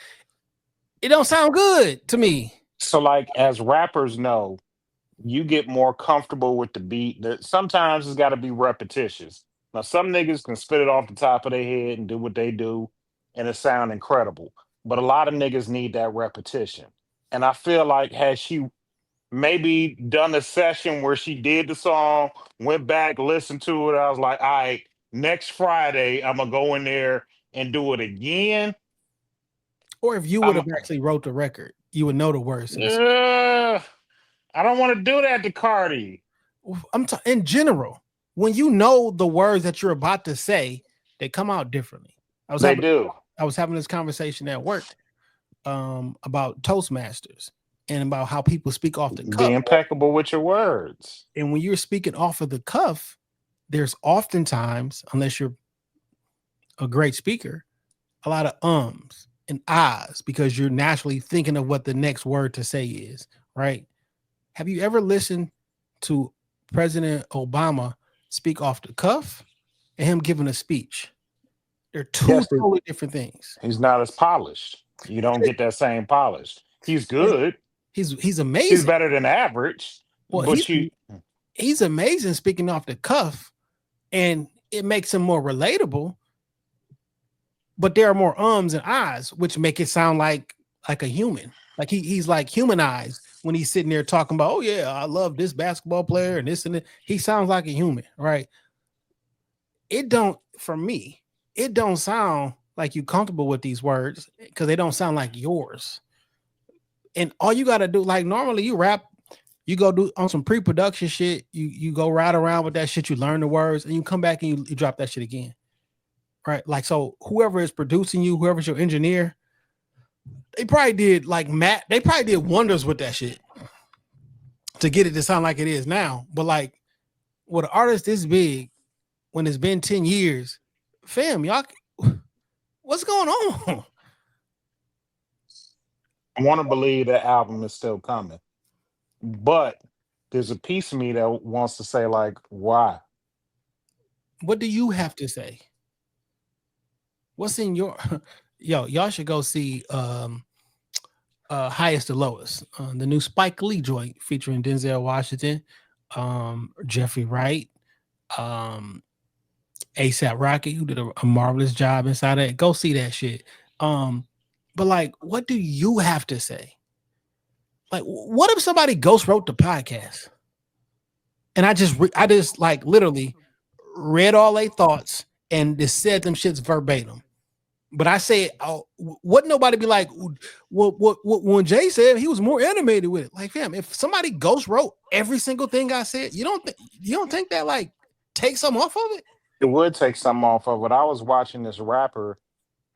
it don't sound good to me. So, like, as rappers know, you get more comfortable with the beat. That sometimes it's got to be repetitious. Now, some niggas can spit it off the top of their head and do what they do, and it sound incredible. But a lot of niggas need that repetition. And I feel like had she maybe done a session where she did the song, went back, listened to it, I was like, all right, next Friday I'm gonna go in there and do it again. Or if you would have actually wrote the record, you would know the words. I don't want to do that to Cardi. In general, when you know the words that you're about to say, they come out differently. I was having this conversation at work about Toastmasters and about how people speak off the cuff. Be impeccable with your words. And when you're speaking off of the cuff, there's oftentimes, unless you're a great speaker, a lot of ums and ahs because you're naturally thinking of what the next word to say is, right? Have you ever listened to President Obama speak off the cuff and him giving a speech? They're two totally different things. He's not as polished. You don't get that same polish. He's good. He's amazing. He's better than average. Well, he's amazing speaking off the cuff, and it makes him more relatable. But there are more ums and ahs, which make it sound like a human. Like he's like humanized when he's sitting there talking about, oh yeah, I love this basketball player and this and that. He sounds like a human, right? For me, it don't sound like you comfortable with these words because they don't sound like yours. And all you got to do, like normally you rap, you go do on some pre-production shit, you go ride around with that shit, you learn the words, and you come back and you drop that shit again. Right? Like, so whoever is producing you, whoever's your engineer, they probably did wonders with that shit to get it to sound like it is now. But like with an artist this big, when it's been 10 years, fam, y'all, what's going on? I want to believe that album is still coming. But there's a piece of me that wants to say, like, why? What do you have to say? What's in your y'all should go see Highest to Lowest, the new Spike Lee joint featuring Denzel Washington, Jeffrey Wright, ASAP Rocky, who did a marvelous job inside of it. Go see that shit. But like, what do you have to say? Like, what if somebody ghost wrote the podcast? And I just like literally read all their thoughts and just said them shits verbatim. But I say, wouldn't nobody be like, what when Jay said he was more animated with it? Like, fam, if somebody ghost wrote every single thing I said, you don't think that like takes some off of it? It would take some off of it. I was watching this rapper.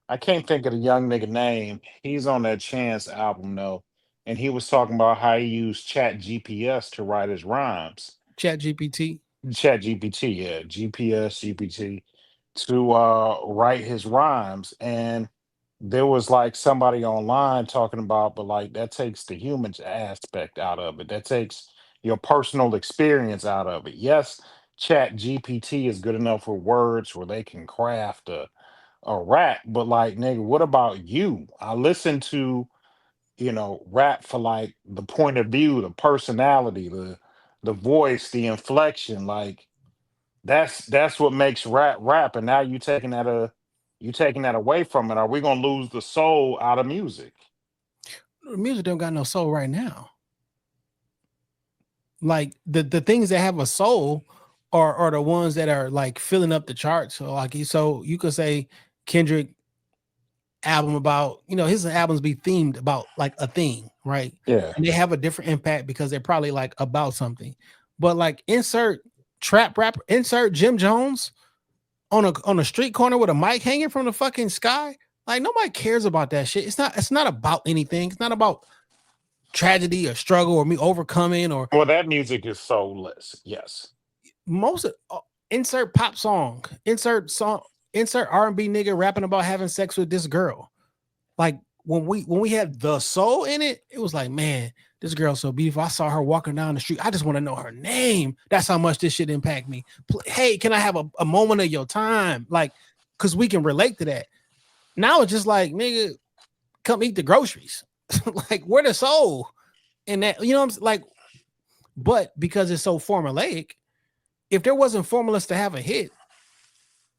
I can't think of the young nigga name. He's on that Chance album though, and he was talking about how he used Chat GPS to write his rhymes. Chat GPT, yeah, GPT to write his rhymes, and there was like somebody online talking about, but like that takes the human aspect out of it. That takes your personal experience out of it. Yes, Chat GPT is good enough for words where they can craft a rap, but like nigga, what about you? I listen to rap for like the point of view, the personality, the voice, the inflection. Like that's what makes rap. And now you taking that away from it. Are we gonna lose the soul out of music? Music don't got no soul right now. Like the things that have a soul are the ones that are like filling up the charts. So you could say Kendrick album about, his albums be themed about like a thing, right? Yeah. And they have a different impact because they're probably like about something. But like insert trap rapper, insert Jim Jones on a street corner with a mic hanging from the fucking sky. Like nobody cares about that shit. It's not about anything. It's not about tragedy or struggle or me overcoming or. Well, that music is soulless. Yes. Most of insert pop song, insert R&B nigga rapping about having sex with this girl. Like when we had the soul in it, it was like, man, this girl's so beautiful. I saw her walking down the street. I just want to know her name. That's how much this shit impact me. Hey, can I have a moment of your time? Like, because we can relate to that. Now it's just like, nigga, come eat the groceries. Like, where the soul in that? You know what I'm saying? Like, but because it's so formulaic, if there wasn't formulas to have a hit,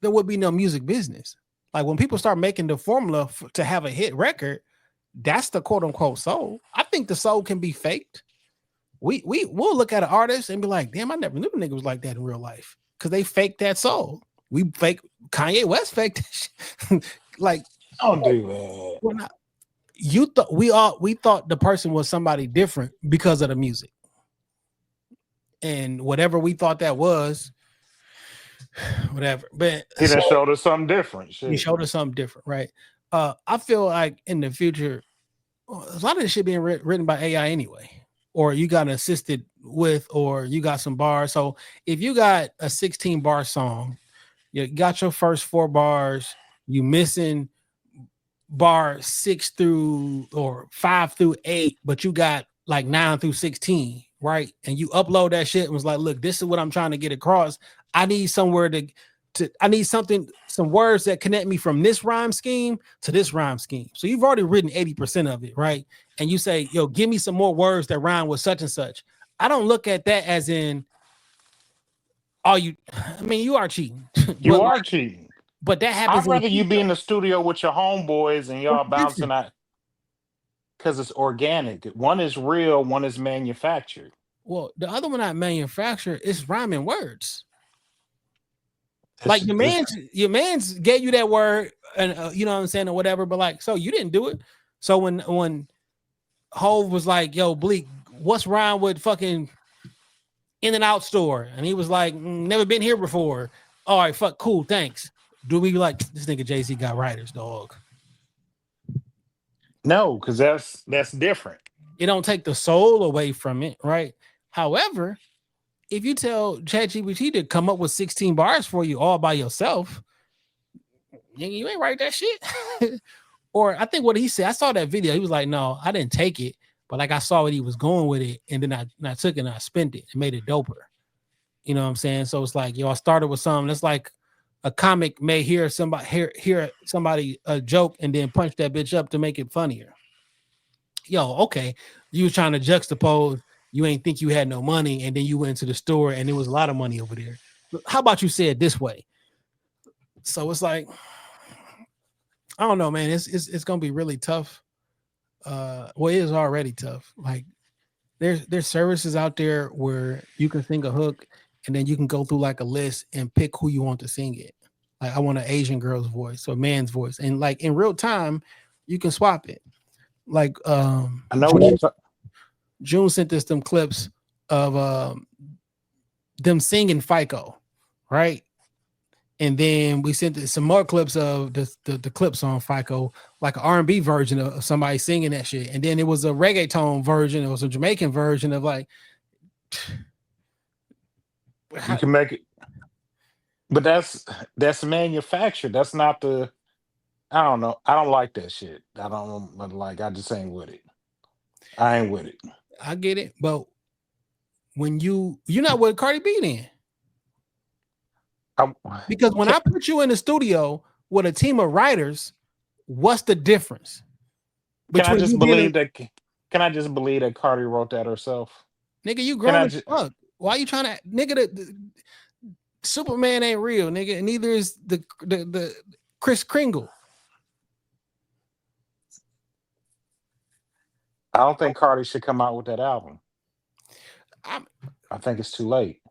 there would be no music business. Like when people start making the formula to have a hit record, that's the quote unquote soul. I think the soul can be faked. We'll look at an artist and be like, damn, I never knew the nigga was like that in real life. Because they faked that soul. We fake Kanye West faked that shit. Like, Don't do that. We're not, you thought we thought the person was somebody different because of the music. And whatever we thought that was, whatever. But he done showed us something different. Shit. He showed us something different, right? I feel like in the future, a lot of this shit being written by AI anyway, or you got an assisted with, or you got some bars. So if you got a 16 bar song, you got your first 4 bars, you missing bar 6 through or 5 through 8, but you got like 9 through 16, right? And you upload that shit and was like, look, this is what I'm trying to get across. I need somewhere to I need some words that connect me from this rhyme scheme to this rhyme scheme. So you've already written 80% of it, right? And you say, yo, give me some more words that rhyme with such and such. I don't look at that as in, you are cheating. You are cheating. But that happens. I'd rather you be in the studio with your homeboys and y'all bouncing out because it's organic. One is real, one is manufactured. Well, the other one not manufactured, it's rhyming words. Like your man's gave you that word, and you know what I'm saying, or whatever. But like, so you didn't do it. So when Hove was like, "Yo, Bleak, what's rhyme with fucking In-N-Out store?" and he was like, "Never been here before." All right, fuck, cool, thanks. Do we like this nigga Jay-Z got writers, dog? No, because that's different. It don't take the soul away from it, right? However, if you tell ChatGPT to come up with 16 bars for you all by yourself, you ain't write that shit. Or I think what he said, I saw that video. He was like, no, I didn't take it, but like I saw what he was going with it, and then I took it and I spent it and made it doper. You know what I'm saying? So it's like, I started with something that's like a comic may hear somebody a joke and then punch that bitch up to make it funnier. Okay, you was trying to juxtapose. You ain't think you had no money, and then you went to the store and there was a lot of money over there. How about you say it this way? So it's like, I don't know, man. It's gonna be really tough. Well, it is already tough. Like there's services out there where you can sing a hook and then you can go through like a list and pick who you want to sing it. Like I want an Asian girl's voice or a man's voice, and like in real time, you can swap it. Like I know. June sent us some clips of them singing FICO, right? And then we sent some more clips of the clips on FICO, like an R&B version of somebody singing that shit. And then it was a reggaeton version. It was a Jamaican version of like. You can make it, but that's manufactured. That's not the. I don't know. I don't like that shit. I just ain't with it. I ain't with it. I get it, but when you're not with Cardi B then. Because when I put you in the studio with a team of writers, what's the difference? Can I just believe that Cardi wrote that herself? Nigga, you grown as fuck. Why are you trying to, nigga? The Superman ain't real, nigga, and neither is the Kris Kringle. I don't think Cardi should come out with that album. I think it's too late.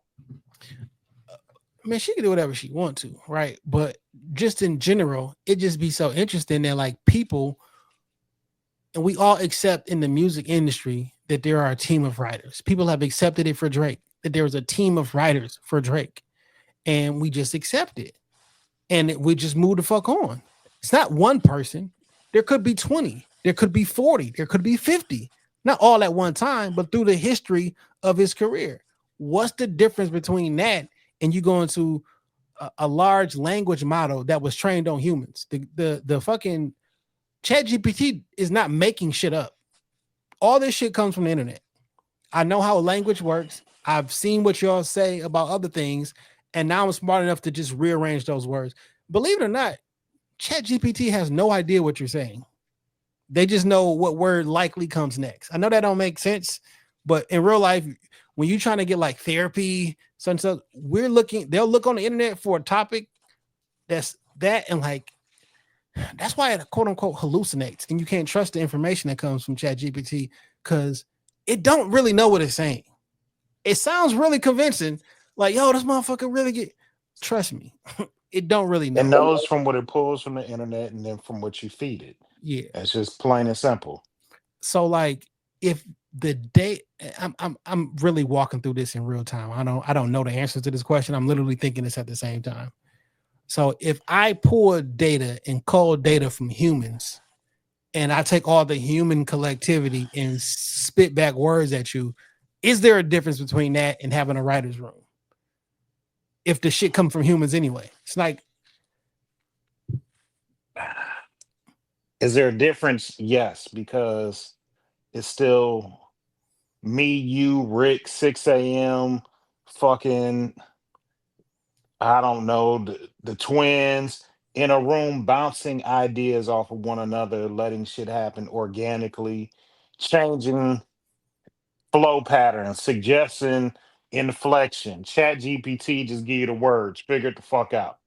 Man, she can do whatever she wants to, right? But just in general, it just be so interesting that like people, and we all accept in the music industry that there are a team of writers. People have accepted it for Drake, that there was a team of writers for Drake, and we just accept it. And we just move the fuck on. It's not one person. There could be 20. There could be 40. There could be 50. Not all at one time, but through the history of his career. What's the difference between that and you going to a large language model that was trained on humans? The fucking ChatGPT is not making shit up. All this shit comes from the internet. I know how language works. I've seen what y'all say about other things, and now I'm smart enough to just rearrange those words. Believe it or not, ChatGPT has no idea what you're saying. They just know what word likely comes next. I know that don't make sense, but in real life, when you're trying to get like therapy, some stuff, they'll look on the internet for a topic that's that, and like that's why it quote unquote hallucinates, and you can't trust the information that comes from ChatGPT because it don't really know what it's saying. It sounds really convincing, like, yo, this motherfucker really get. Trust me, it don't really know. It knows from what it pulls from the internet and then from what you feed it. Yeah, That's just plain and simple. so like if the date, I'm really walking through this in real time. I don't know the answers to this question. I'm literally thinking this at the same time. So if I pull data and call data from humans, and I take all the human collectivity and spit back words at you, is there a difference between that and having a writer's room? If the shit come from humans anyway, it's like, Is there a difference? Yes, because it's still me, you, Rick, 6 a.m., fucking, I don't know, the twins in a room bouncing ideas off of one another, letting shit happen organically, changing flow patterns, suggesting inflection. Chat GPT just give you the words, figure it the fuck out.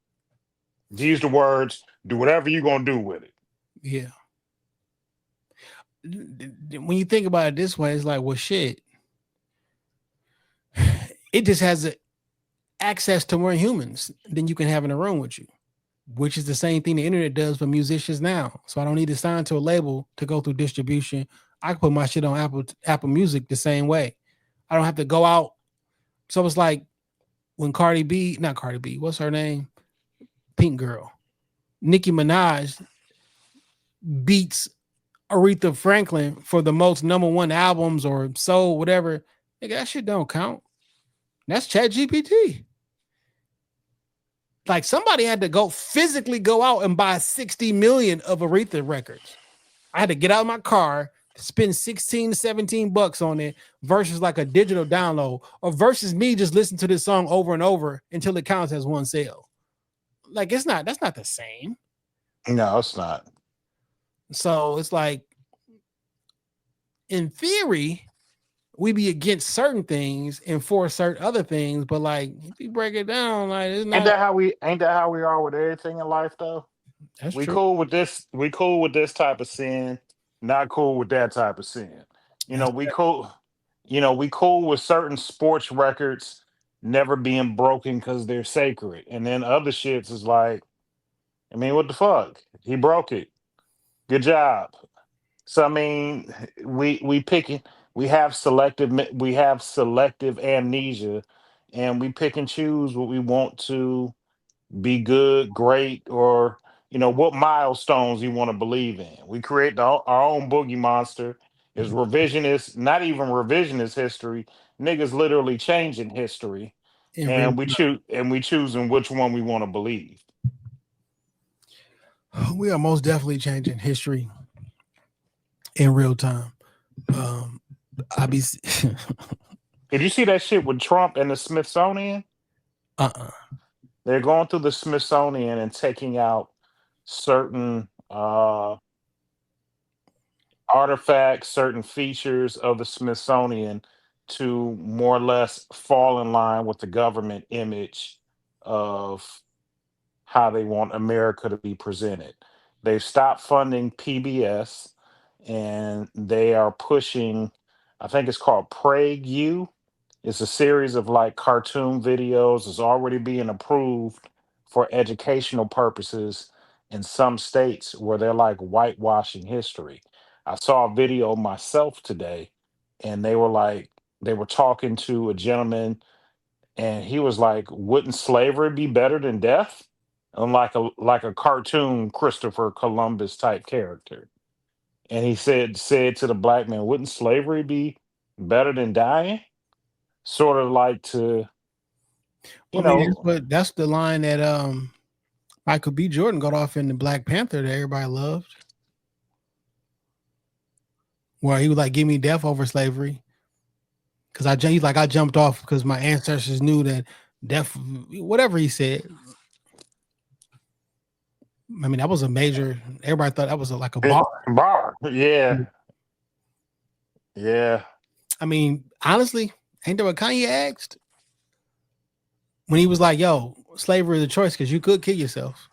Use the words, do whatever you're gonna do with it. yeah. When you think about it this way, it's like, well, shit. It just has access to more humans than you can have in a room with you, which is the same thing the internet does for musicians now. So I don't need to sign to a label to go through distribution. I can put my shit on Apple Music the same way. I don't have to go out. So it's like when not Cardi B, what's her name? Pink Girl. Nicki Minaj beats Aretha Franklin for the most #1 albums or sold, whatever. Nigga, that shit don't count. That's ChatGPT. Like somebody had to physically go out and buy 60 million of Aretha records. I had to get out of my car, spend 16 to 17 bucks on it versus like a digital download, or versus me just listen to this song over and over until it counts as one sale. Like that's not the same. No, it's not. So it's like, in theory, we be against certain things and for certain other things, but like if you break it down, like it's not. Ain't that how we are with everything in life though? That's We true. cool with this, we cool with this type of sin, not cool with that type of sin. We cool with certain sports records never being broken because they're sacred. And then other shits is like, I mean, what the fuck? He broke it. Good job. So I mean, we picking we have selective amnesia, and we pick and choose what we want to be good, great, or what milestones you want to believe in. We create our own boogie monster. Is revisionist, not even revisionist history. Niggas literally changing history, In real and we choosing which one we want to believe. We are most definitely changing history in real time. I be Did you see that shit with Trump and the Smithsonian? They're going through the Smithsonian and taking out certain artifacts, certain features of the Smithsonian to more or less fall in line with the government image of how they want America to be presented. They've stopped funding PBS and they are pushing, I think it's called PragueU. It's a series of like cartoon videos. It's already being approved for educational purposes in some states where they're like whitewashing history. I saw a video myself today, and they were talking to a gentleman, and he was like, "Wouldn't slavery be better than death?" And like a cartoon Christopher Columbus type character. And he said to the black man, "Wouldn't slavery be better than dying?" Sort of like to, you I mean, know, that's the line that Michael B. Jordan got off in the Black Panther that everybody loved. where he was like, "Give me death over slavery," because I jumped off because my ancestors knew that death, whatever he said. I mean, that was a major. Everybody thought that was like a bar. Bar. Yeah. Yeah. I mean, honestly, ain't that what Kanye asked when he was like, "Yo, slavery is a choice because you could kill yourself."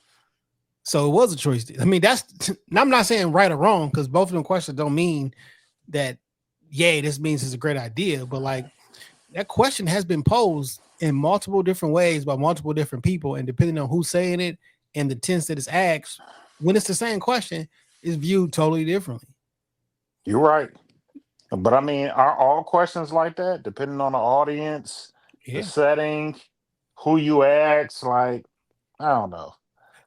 So it was a choice. I mean, I'm not saying right or wrong because both of them questions don't mean that, yay, this means it's a great idea. But like that question has been posed in multiple different ways by multiple different people. And depending on who's saying it and the tense that it's asked, when it's the same question, is viewed totally differently. You're right. But I mean, are all questions like that, depending on the audience, the setting, who you ask? Like, I don't know.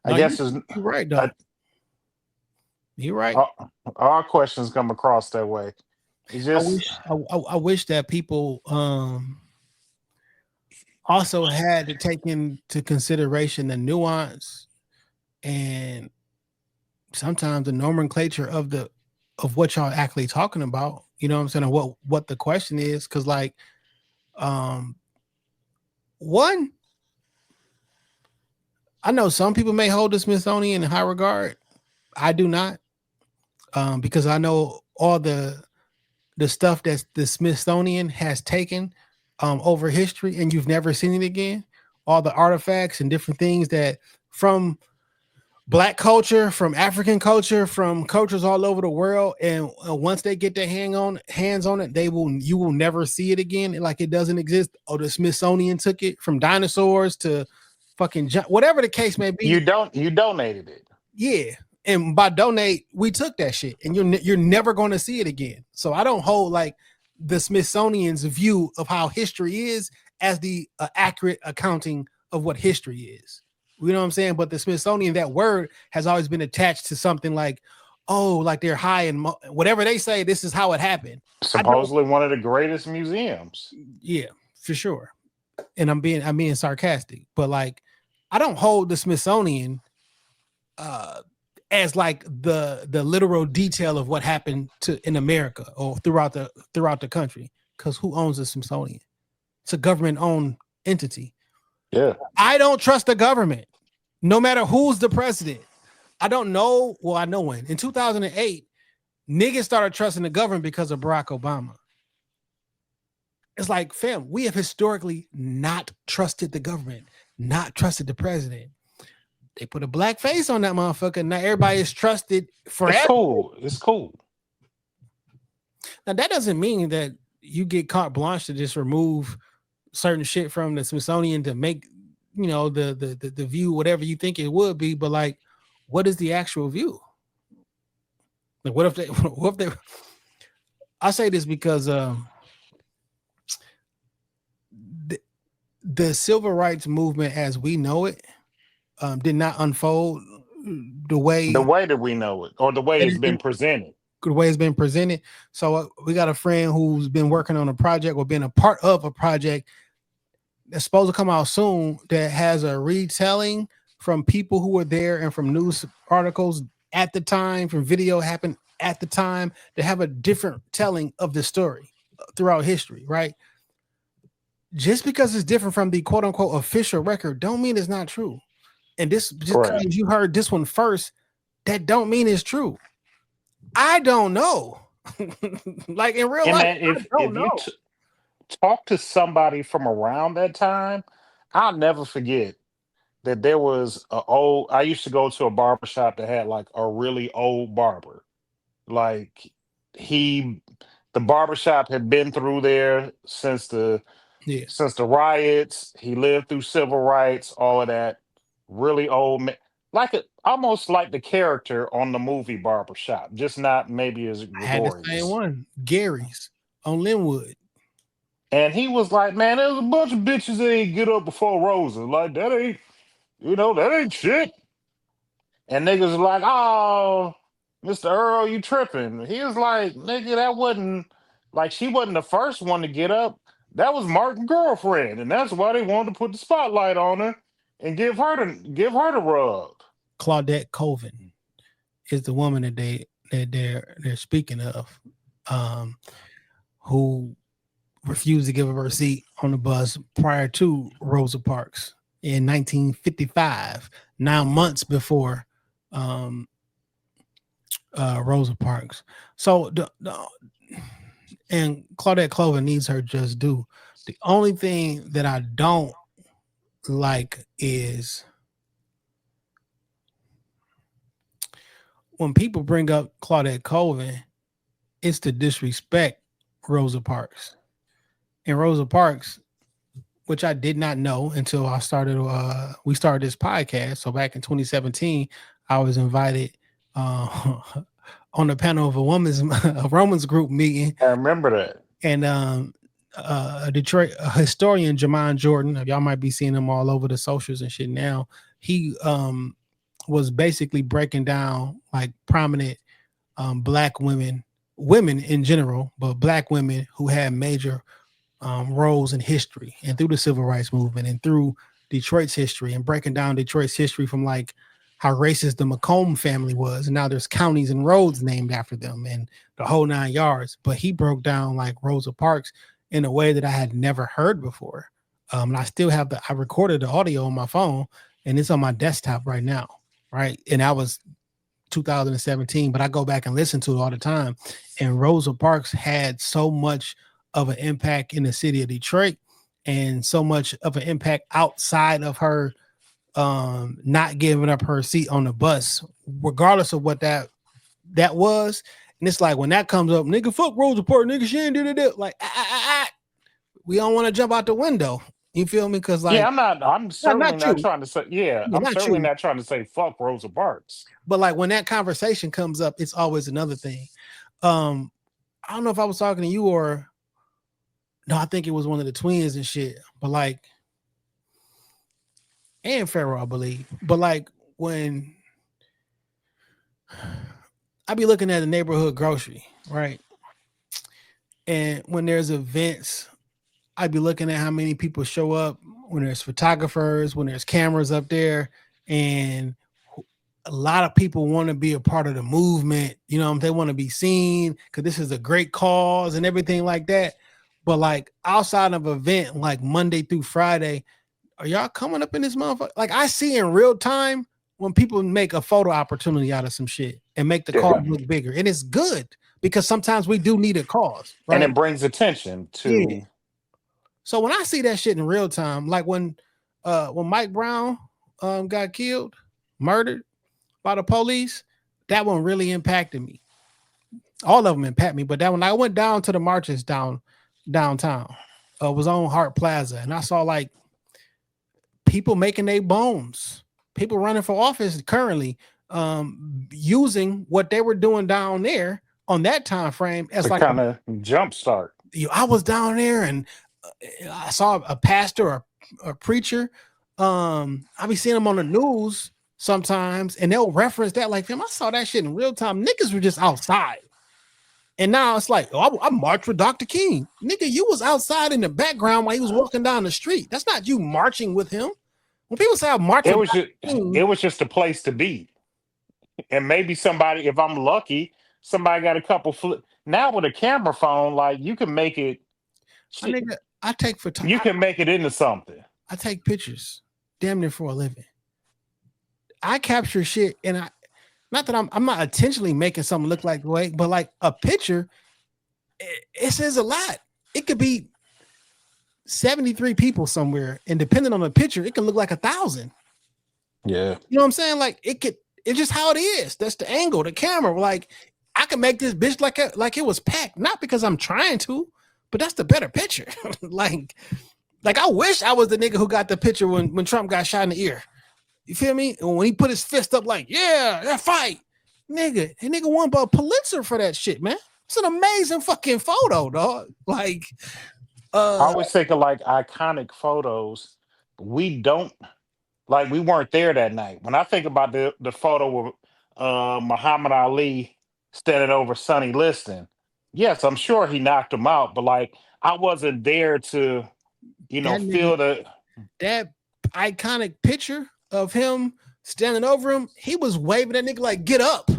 No, I guess you're right, though. You're right. All questions come across that way. It's just I wish that people also had to take into consideration the nuance and sometimes the nomenclature of what y'all actually talking about. You know what I'm saying? Or what the question is, because like one, I know some people may hold the Smithsonian in high regard. I do not, because I know all the stuff that the Smithsonian has taken over history, and you've never seen it again. All the artifacts and different things that from Black culture, from African culture, from cultures all over the world, and once they get their hands on it, you will never see it again. Like it doesn't exist. Oh, the Smithsonian took it from dinosaurs to fucking whatever the case may be. You donated it. Yeah. And by donate, we took that shit, and you're never going to see it again. So I don't hold like the Smithsonian's view of how history is as the accurate accounting of what history is. You know what I'm saying? But the Smithsonian, that word has always been attached to something like, oh, like they're high and whatever they say. This is how it happened. Supposedly one of the greatest museums. Yeah, for sure. And I'm being sarcastic, but like I don't hold the Smithsonian as like the literal detail of what happened in America or throughout the country. Because who owns the Smithsonian? It's a government-owned entity. Yeah. I don't trust the government, no matter who's the president. I don't know. Well, I know when. In 2008, niggas started trusting the government because of Barack Obama. It's like, fam, we have historically not trusted the government, not trusted the president. They put a black face on that motherfucker. Now everybody is trusted forever. It's cool. Now that doesn't mean that you get carte blanche to just remove certain shit from the Smithsonian to make, you know, the view whatever you think it would be. But like, what is the actual view? Like, what if they? I say this because the civil rights movement as we know it did not unfold the way that we know it, or the way it's been presented. The way it's been presented. So we got a friend who's been working on a project or been a part of a project that's supposed to come out soon that has a retelling from people who were there and from news articles at the time, from video happened at the time, to have a different telling of the story throughout history, right? Just because it's different from the quote unquote official record don't mean it's not true. And this just because you heard this one first, that don't mean it's true. I don't know. Like in real life, if you talk to somebody from around that time, I'll never forget that there was I used to go to a barber shop that had like a really old barber. Like the barbershop had been through there since the riots. He lived through civil rights, all of that. Really old man, almost like the character on the movie Barbershop, just not maybe as glorious. I had the same one, Gary's on Linwood. And he was like, man, there's a bunch of bitches that ain't get up before Rosa. Like, that ain't shit. And niggas was like, oh, Mr. Earl, you tripping. He was like, nigga, that wasn't, like, she wasn't the first one to get up. That was Martin's girlfriend. And that's why they wanted to put the spotlight on her and give her the rub. Claudette Colvin is the woman that they're speaking of. who refused to give up her seat on the bus prior to Rosa Parks in 1955, 9 months before Rosa Parks. So and Claudette Clover needs her just due. The only thing that I don't like is when people bring up Claudette Colvin, it's to disrespect Rosa Parks. And Rosa Parks, which I did not know until I started, we started this podcast. So back in 2017, I was invited on the panel of a women's group meeting. I remember that. And a historian, Jamon Jordan, y'all might be seeing him all over the socials and shit now. He was basically breaking down like prominent black women in general, but black women who had major roles in history and through the civil rights movement and through Detroit's history, and breaking down Detroit's history from like how racist the McComb family was. And now there's counties and roads named after them and the whole 9 yards. But he broke down like Rosa Parks in a way that I had never heard before. And I still have I recorded the audio on my phone and it's on my desktop right now. Right. And that was 2017, but I go back and listen to it all the time. And Rosa Parks had so much of an impact in the city of Detroit and so much of an impact outside of her not giving up her seat on the bus, regardless of what that was. And it's like when that comes up, nigga, fuck Rosa Parks, nigga, she ain't did it. Like, we don't want to jump out the window. You feel me? Because like, I'm certainly not trying to say, I'm certainly not trying to say fuck Rosa Parks. But like when that conversation comes up, it's always another thing. I don't know if I was talking to you or no, I think it was one of the twins and shit. But like, and Pharaoh, I believe. But like when I be looking at the neighborhood grocery, right? And when there's events, I'd be looking at how many people show up, when there's photographers, when there's cameras up there, and a lot of people want to be a part of the movement. You know, they want to be seen because this is a great cause and everything like that. But like outside of an event, like Monday through Friday, are y'all coming up in this motherfucker? Like I see in real time when people make a photo opportunity out of some shit and make the cause look bigger. And it's good because sometimes we do need a cause. Right? And it brings attention to... Yeah. So when I see that shit in real time, like when Mike Brown got killed, murdered by the police, that one really impacted me. All of them impact me, but that when I went down to the marches downtown, was on Hart Plaza, and I saw like people making their bones, people running for office currently, using what they were doing down there on that time frame as like kind of jump start. I was down there and I saw a pastor or a preacher. I be seeing them on the news sometimes, and they'll reference that like, fam, I saw that shit in real time. Niggas were just outside. And now it's like, oh, I marched with Dr. King. Nigga, you was outside in the background while he was walking down the street. That's not you marching with him. When people say I marched it was just a place to be. And maybe somebody, if I'm lucky, somebody got a couple now with a camera phone, like you can make it. Nigga, I take photography. You can make it into something. I take pictures damn near for a living. I capture shit, and not that I'm not intentionally making something look like the way, but like a picture, it says a lot. It could be 73 people somewhere, and depending on the picture, it can look like 1,000. Yeah. You know what I'm saying? Like it's just how it is. That's the angle, the camera. Like I can make this bitch like it was packed, not because I'm trying to, but that's the better picture. like I wish I was the nigga who got the picture when Trump got shot in the ear. You feel me? And when he put his fist up, like, yeah, that fight, nigga, and nigga won a Pulitzer for that shit, man. It's an amazing fucking photo, dog. Like, I always think of like iconic photos. We weren't there that night. When I think about the photo with Muhammad Ali standing over Sonny Liston, yes, I'm sure he knocked him out, but like I wasn't there to, feel that iconic picture of him standing over him. He was waving that nigga like, get up.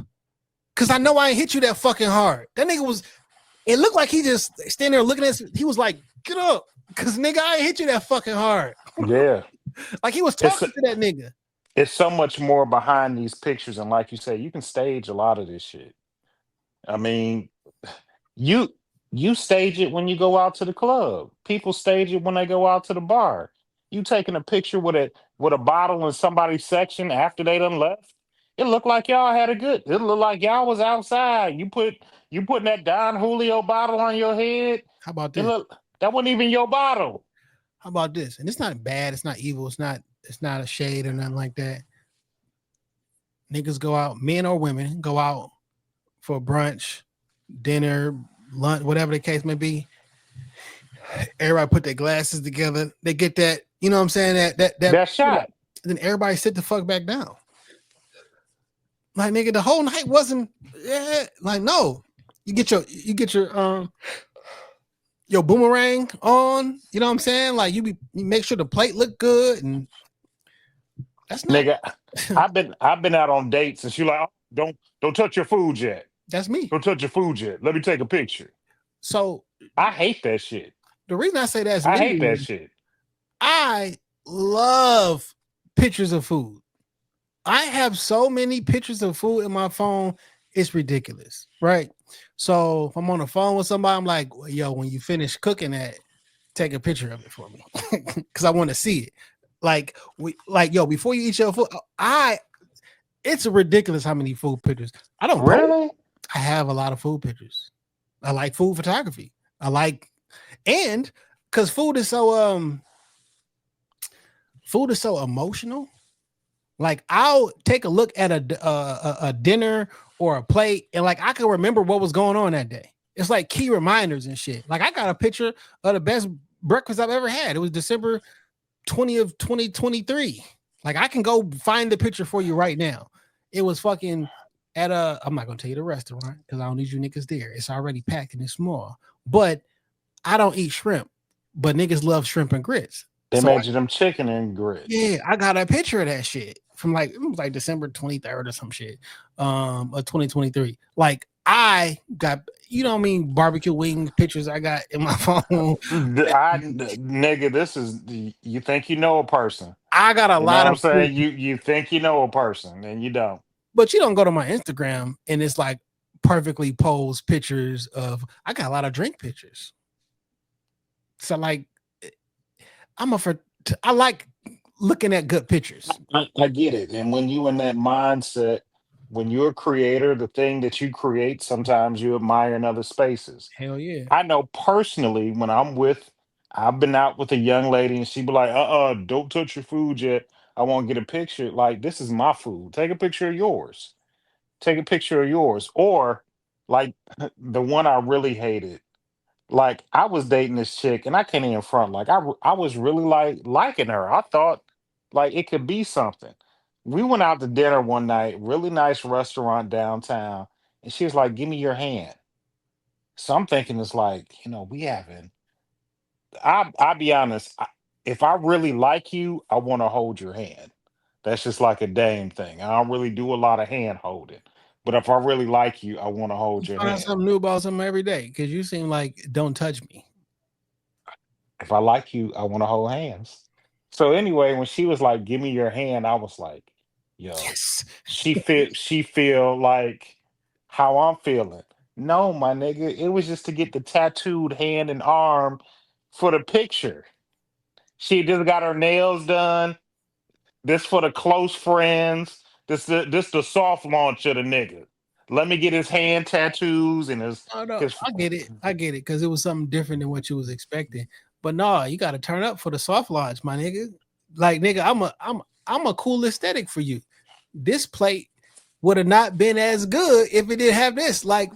Cause I know I ain't hit you that fucking hard. That nigga was It looked like he just standing there looking at us. He was like, get up. Cause nigga, I ain't hit you that fucking hard. Yeah. Like he was talking to that nigga. It's so much more behind these pictures, and like you say, you can stage a lot of this shit. I mean, you you stage it when you go out to the club. People stage it when they go out to the bar. You taking a picture with a bottle in somebody's section after they done left. It looked like y'all had a good. It looked like y'all was outside. You putting that Don Julio bottle on your head. How about It this? look that wasn't even your bottle. How about this? And it's not bad. It's not evil. It's not a shade or nothing like that. Niggas go out, men or women go out for brunch, dinner, lunch, whatever the case may be. Everybody put their glasses together. They get that, you know what I'm saying? That shot. Then everybody sit the fuck back down. Like nigga, the whole night wasn't like no. You get your boomerang on, you know what I'm saying? Like you make sure the plate look good, and that's not nigga. I've been out on dates and she like, oh, don't touch your food yet. That's me. Don't touch your food yet. Let me take a picture. So I hate that shit. The reason I say that I hate that shit. I love pictures of food. I have so many pictures of food in my phone, it's ridiculous, right? So if I'm on the phone with somebody, I'm like, yo, when you finish cooking that, take a picture of it for me. Cause I want to see it. Yo, before you eat your food, it's ridiculous how many food pictures. I don't really. I have a lot of food pictures. I like food photography. And because food is so emotional. Like I'll take a look at a dinner or a plate, and like I can remember what was going on that day. It's like key reminders and shit. Like I got a picture of the best breakfast I've ever had. It was December 20th, 2023. Like I can go find the picture for you right now. It was fucking at I'm not gonna tell you the restaurant because I don't need you niggas there. It's already packed and it's small. But I don't eat shrimp, but niggas love shrimp and grits. They made you them chicken and grits. Yeah, I got a picture of that shit from it was like December 23rd or some shit, of 2023. Like I got, you know what I mean, barbecue wing pictures I got in my phone. Nigga, this is you think you know a person. I got a lot of. I'm saying you think you know a person and you don't. But you don't go to my Instagram and it's like perfectly posed pictures of. I got a lot of drink pictures. So like, I like looking at good pictures. I get it. And when you in that mindset, when you're a creator, the thing that you create, sometimes you admire in other spaces. Hell yeah. I know personally when I've been out with a young lady and she be like, don't touch your food yet. I want to get a picture. Like, this is my food. Take a picture of yours. Take a picture of yours. Or like the one I really hated. Like I was dating this chick and I can't even front. Like I was really liking her. I thought like it could be something. We went out to dinner one night, really nice restaurant downtown, and she was like, "Give me your hand." So I'm thinking it's like, we haven't. I'll be honest. If I really like you, I want to hold your hand. That's just like a Dame thing. I don't really do a lot of hand holding. But if I really like you, I want to hold your Find hand. something new about something every day because you seem like don't touch me. If I like you, I want to hold hands. So anyway, when she was like, "Give me your hand," I was like, "Yo, Yes. she feel like how I'm feeling." No, my nigga, it was just to get the tattooed hand and arm for the picture. She just got her nails done. This for the close friends. This the soft launch of the nigga. Let me get his hand tattoos and his. Oh, no, I get it because it was something different than what you was expecting. But no, you got to turn up for the soft launch, my nigga. Like nigga, I'm a cool aesthetic for you. This plate would have not been as good if it didn't have this. Like,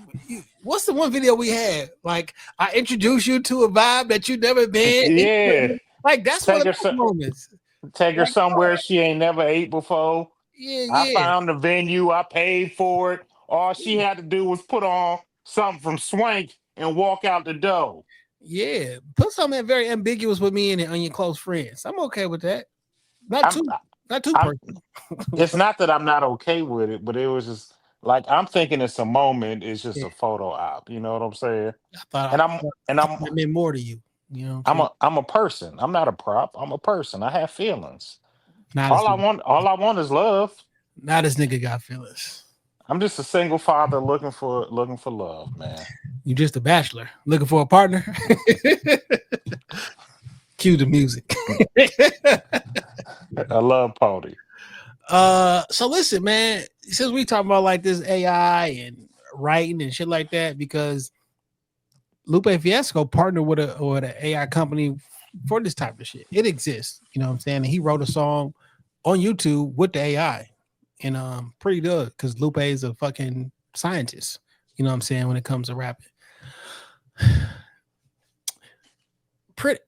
what's the one video we had? Like, I introduced you to a vibe that you've never been. Yeah, like that's one of the moments. Take her somewhere she ain't never ate before. Yeah. I found the venue. I paid for it. All she had to do was put on something from Swank and walk out the door. Yeah, put something very ambiguous with me in it on your close friends. I'm okay with that. Not too personal. It's not that I'm not okay with it, but it was just Like I'm thinking it's a moment, it's just Yeah, a photo op. You know what I'm saying? I thought And I'm and I I'm thought it meant more to you. You know what I'm I'm saying? a person. I'm not a prop. I'm a person. I have feelings. Not as All I want is love. not as nigga got feelings. I'm just a single father looking for love, man. You just a bachelor looking for a partner. Cue the music. I love Pody. So listen, man, since we talking about like this AI and writing and shit like that, because Lupe Fiasco partnered with an AI company for this type of shit. It exists, you know what I'm saying? And he wrote a song on YouTube with the AI. And pretty good because Lupe is a fucking scientist, you know what I'm saying, when it comes to rapping.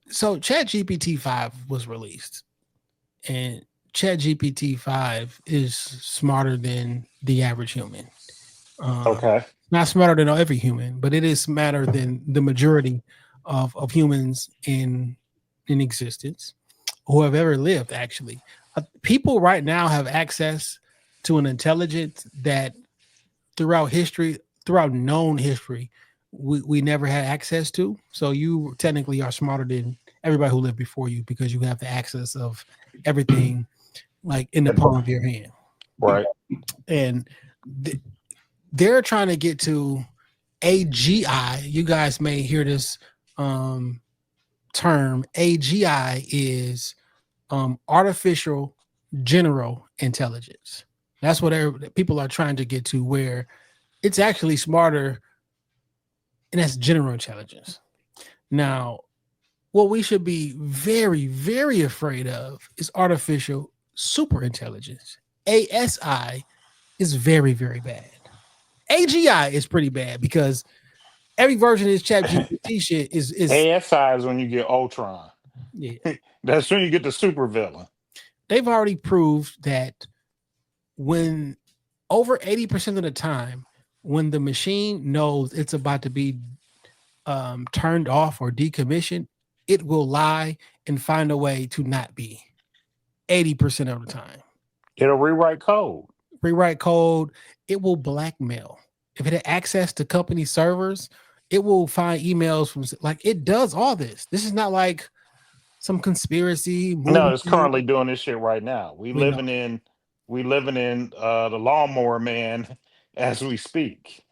So ChatGPT 5 was released, and ChatGPT 5 is smarter than the average human. Okay. Not smarter than every human, but it is smarter than the majority of humans in existence who have ever lived. Actually, people right now have access to an intelligence that throughout known history, we never had access to. So you technically are smarter than everybody who lived before you because you have the access of everything like in the palm of your hand. Right. And they're trying to get to AGI. You guys may hear this term. AGI is artificial general intelligence. That's what people are trying to get to, where it's actually smarter, and that's general intelligence. Now, what we should be very, very afraid of is artificial super intelligence. ASI is very, very bad. AGI is pretty bad because every version of this ChatGPT shit is ASI is when you get Ultron. Yeah. That's when you get the super villain. They've already proved that when over 80% of the time, when the machine knows it's about to be turned off or decommissioned, it will lie and find a way to not be 80% of the time. It'll rewrite code. It will blackmail. If it had access to company servers, it will find emails from, like, it does all this. This is not like some conspiracy movie. No, it's currently doing this shit right now. We living in the lawnmower man as we speak.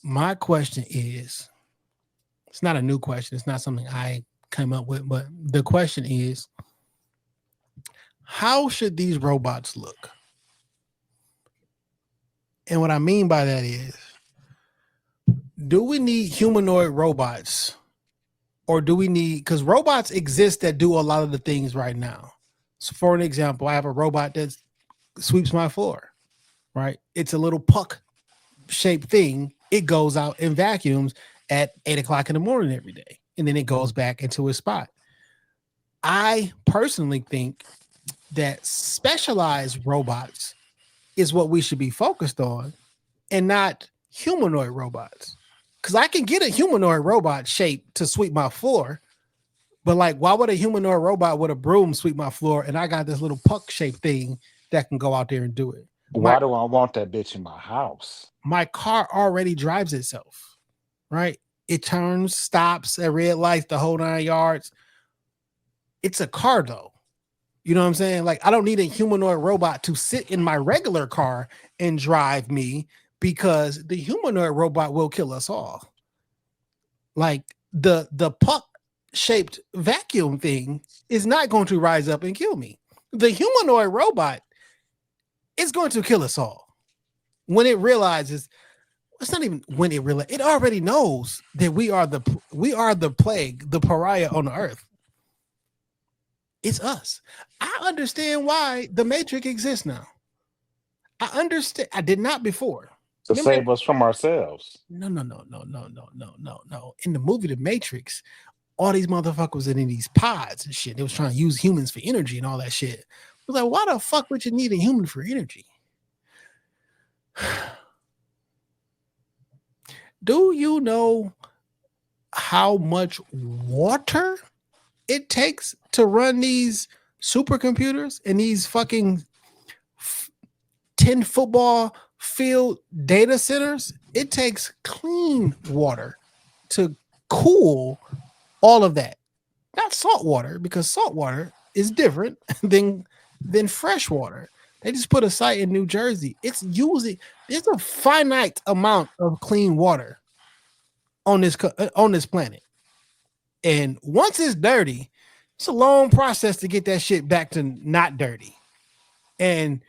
My question is, it's not a new question. It's not something I came up with, but the question is, how should these robots look? And what I mean by that is, do we need humanoid robots? Or do we need, because robots exist that do a lot of the things right now. So for an example, I have a robot that sweeps my floor, right? It's a little puck shaped thing. It goes out and vacuums at 8 o'clock in the morning every day. And then it goes back into its spot. I personally think that specialized robots is what we should be focused on and not humanoid robots. Because I can get a humanoid robot shape to sweep my floor, but like, why would a humanoid robot with a broom sweep my floor and I got this little puck shaped thing that can go out there and do it? Why do I want that bitch in my house? My car already drives itself, right? It turns, stops at red lights, the whole 9 yards. It's a car though. You know what I'm saying? Like, I don't need a humanoid robot to sit in my regular car and drive me, because the humanoid robot will kill us all. Like the puck shaped vacuum thing is not going to rise up and kill me. The humanoid robot is going to kill us all when it realizes, it's not even when it realizes, it already knows that we are the plague, the pariah on the earth. It's us. I understand why the Matrix exists now. I understand. I did not before. To save us from ourselves. No. In the movie The Matrix, all these motherfuckers in these pods and shit. They was trying to use humans for energy and all that shit. I was like, why the fuck would you need a human for energy? Do you know how much water it takes to run these supercomputers and these fucking 10 football field data centers, it takes clean water to cool all of that. Not salt water, because salt water is different than fresh water. They just put a site in New Jersey. It's a finite amount of clean water on this planet. And once it's dirty, it's a long process to get that shit back to not dirty. And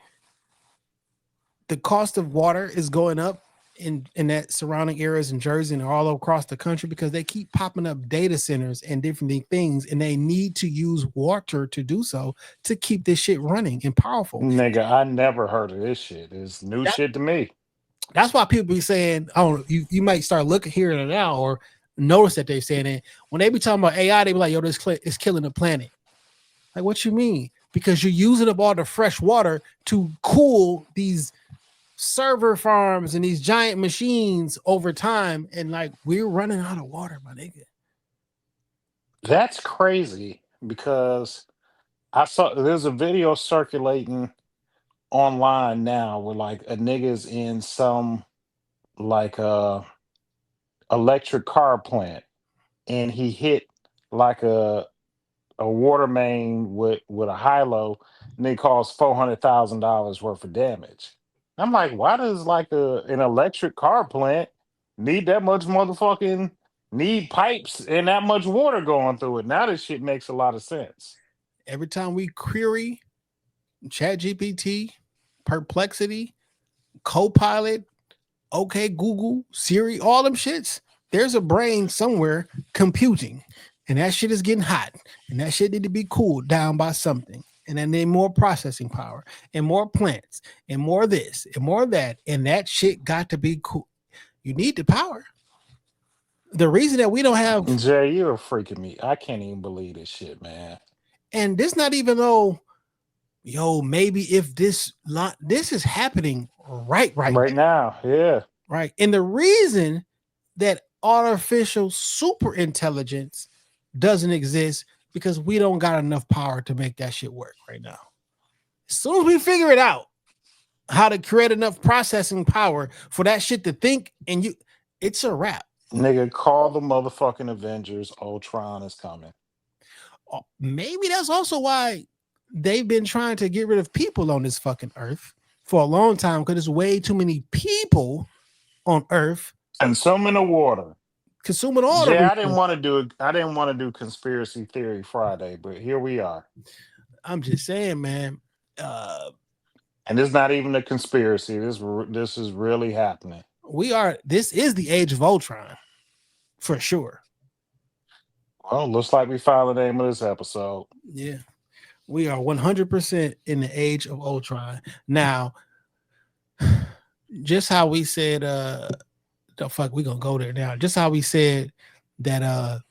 the cost of water is going up in that surrounding areas in Jersey and all across the country because they keep popping up data centers and different things, and they need to use water to do so to keep this shit running and powerful. Nigga, I never heard of this shit. It's new shit to me. That's why people be saying, oh, you might start looking here and now or notice that they're saying it. When they be talking about AI, they be like, yo, this is killing the planet. Like, what you mean? Because you're using up all the fresh water to cool these server farms and these giant machines over time, and like we're running out of water, my nigga. That's crazy because I saw there's a video circulating online now where like a nigga's in some like electric car plant and he hit like a water main with a high-low and it caused $400,000 worth of damage. I'm like, why does like an electric car plant need that much motherfucking need pipes and that much water going through it? Now this shit makes a lot of sense. Every time we query ChatGPT, Perplexity, Copilot, OK Google, Siri, all them shits, there's a brain somewhere computing, and that shit is getting hot, and that shit need to be cooled down by something. And then they more processing power and more plants and more this and more that. And that shit got to be cool. You need the power. The reason that we don't have Jay, you're freaking me. I can't even believe this shit, man. And this not even though, yo, maybe if this is happening right now. Yeah. Right. And the reason that artificial super intelligence doesn't exist because we don't got enough power to make that shit work right now. As soon as we figure it out, how to create enough processing power for that shit to think, and it's a wrap. Nigga, call the motherfucking Avengers. Ultron is coming. Maybe that's also why they've been trying to get rid of people on this fucking earth for a long time, because there's way too many people on earth. Consuming the water. Consuming all I didn't want to do conspiracy theory Friday, but here we are. I'm just saying, man. And it's not even a conspiracy. This is really happening. This is the Age of Ultron, for sure. Well, looks like we found the name of this episode. Yeah. We are 100% in the Age of Ultron. Now, just how we said, the fuck, we gonna go there now. Just how we said that,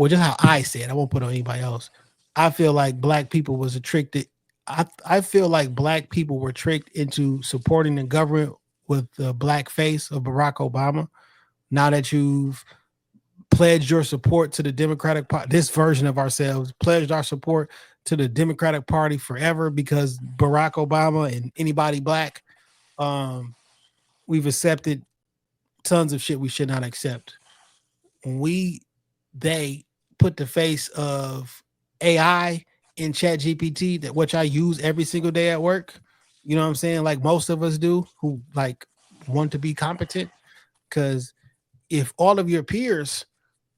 just how I said, I won't put on anybody else. I feel like black people was tricked. I feel like black people were tricked into supporting the government with the black face of Barack Obama. Now that you've pledged your support to the Democratic Party, this version of ourselves pledged our support to the Democratic Party forever because Barack Obama and anybody black, we've accepted tons of shit we should not accept. They put the face of AI in ChatGPT, that which I use every single day at work. You know what I'm saying? Like most of us do, who like want to be competent. Because if all of your peers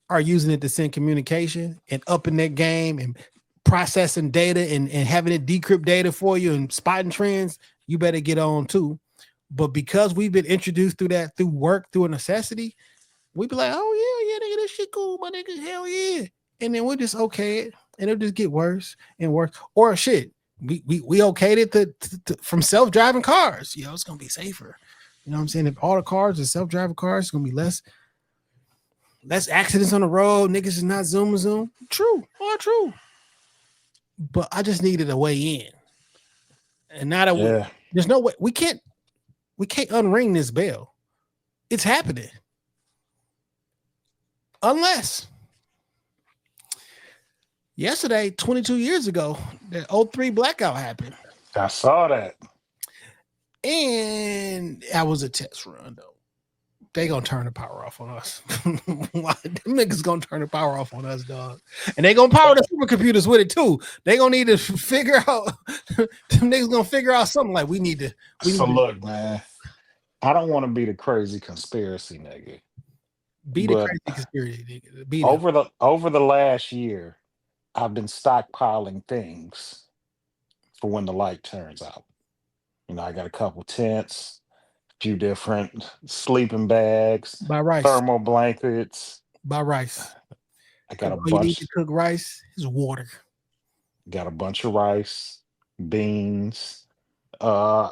are using it to send communication and upping their game and processing data and having it decrypt data for you and spotting trends, you better get on too. But because we've been introduced through that, through work, through a necessity, we be like, oh yeah, nigga, this shit cool, my nigga, hell yeah. And then we'll just okay it, and it'll just get worse and worse. Or shit, we okayed it from self-driving cars. You know, it's gonna be safer. You know what I'm saying? If all the cars are self-driving cars, it's gonna be less accidents on the road. Niggas is not zoom. True, all true. But I just needed a way in. And now that there's no way, we can't unring this bell. It's happening. Unless yesterday, 22 years ago, the 03 blackout happened. I saw that. And that was a test run, though. They gonna turn the power off on us. Them niggas gonna turn the power off on us, dog. And they gonna power the supercomputers with it too. They gonna need to figure out. Them niggas gonna figure out something like we need to. So look, man, I don't want to be the crazy conspiracy nigga, Be the but crazy conspiracy nigga. Be them. over the last year, I've been stockpiling things for when the light turns out. You know, I got a couple tents, a few different sleeping bags, Buy rice. thermal blankets. Buy rice. I got a All you need bunch. to cook rice is water. Got a bunch of rice, beans. Uh,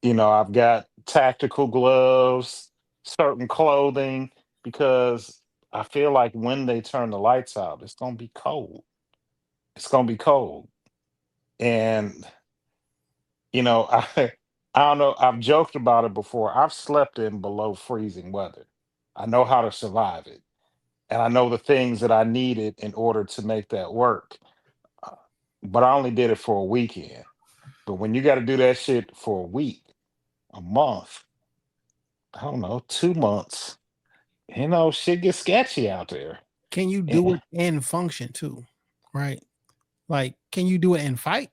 you know, I've got tactical gloves, certain clothing, because I feel like when they turn the lights out, it's gonna be cold. It's gonna be cold. And you know, I don't know, I've joked about it before. I've slept in below freezing weather. I know how to survive it. And I know the things that I needed in order to make that work. Uh, But I only did it for a weekend. But when you got to do that shit for a week, a month, I don't know, 2 months, you know, shit gets sketchy out there. Can you do Eh, it and function too? Right? Like, can you do it and fight?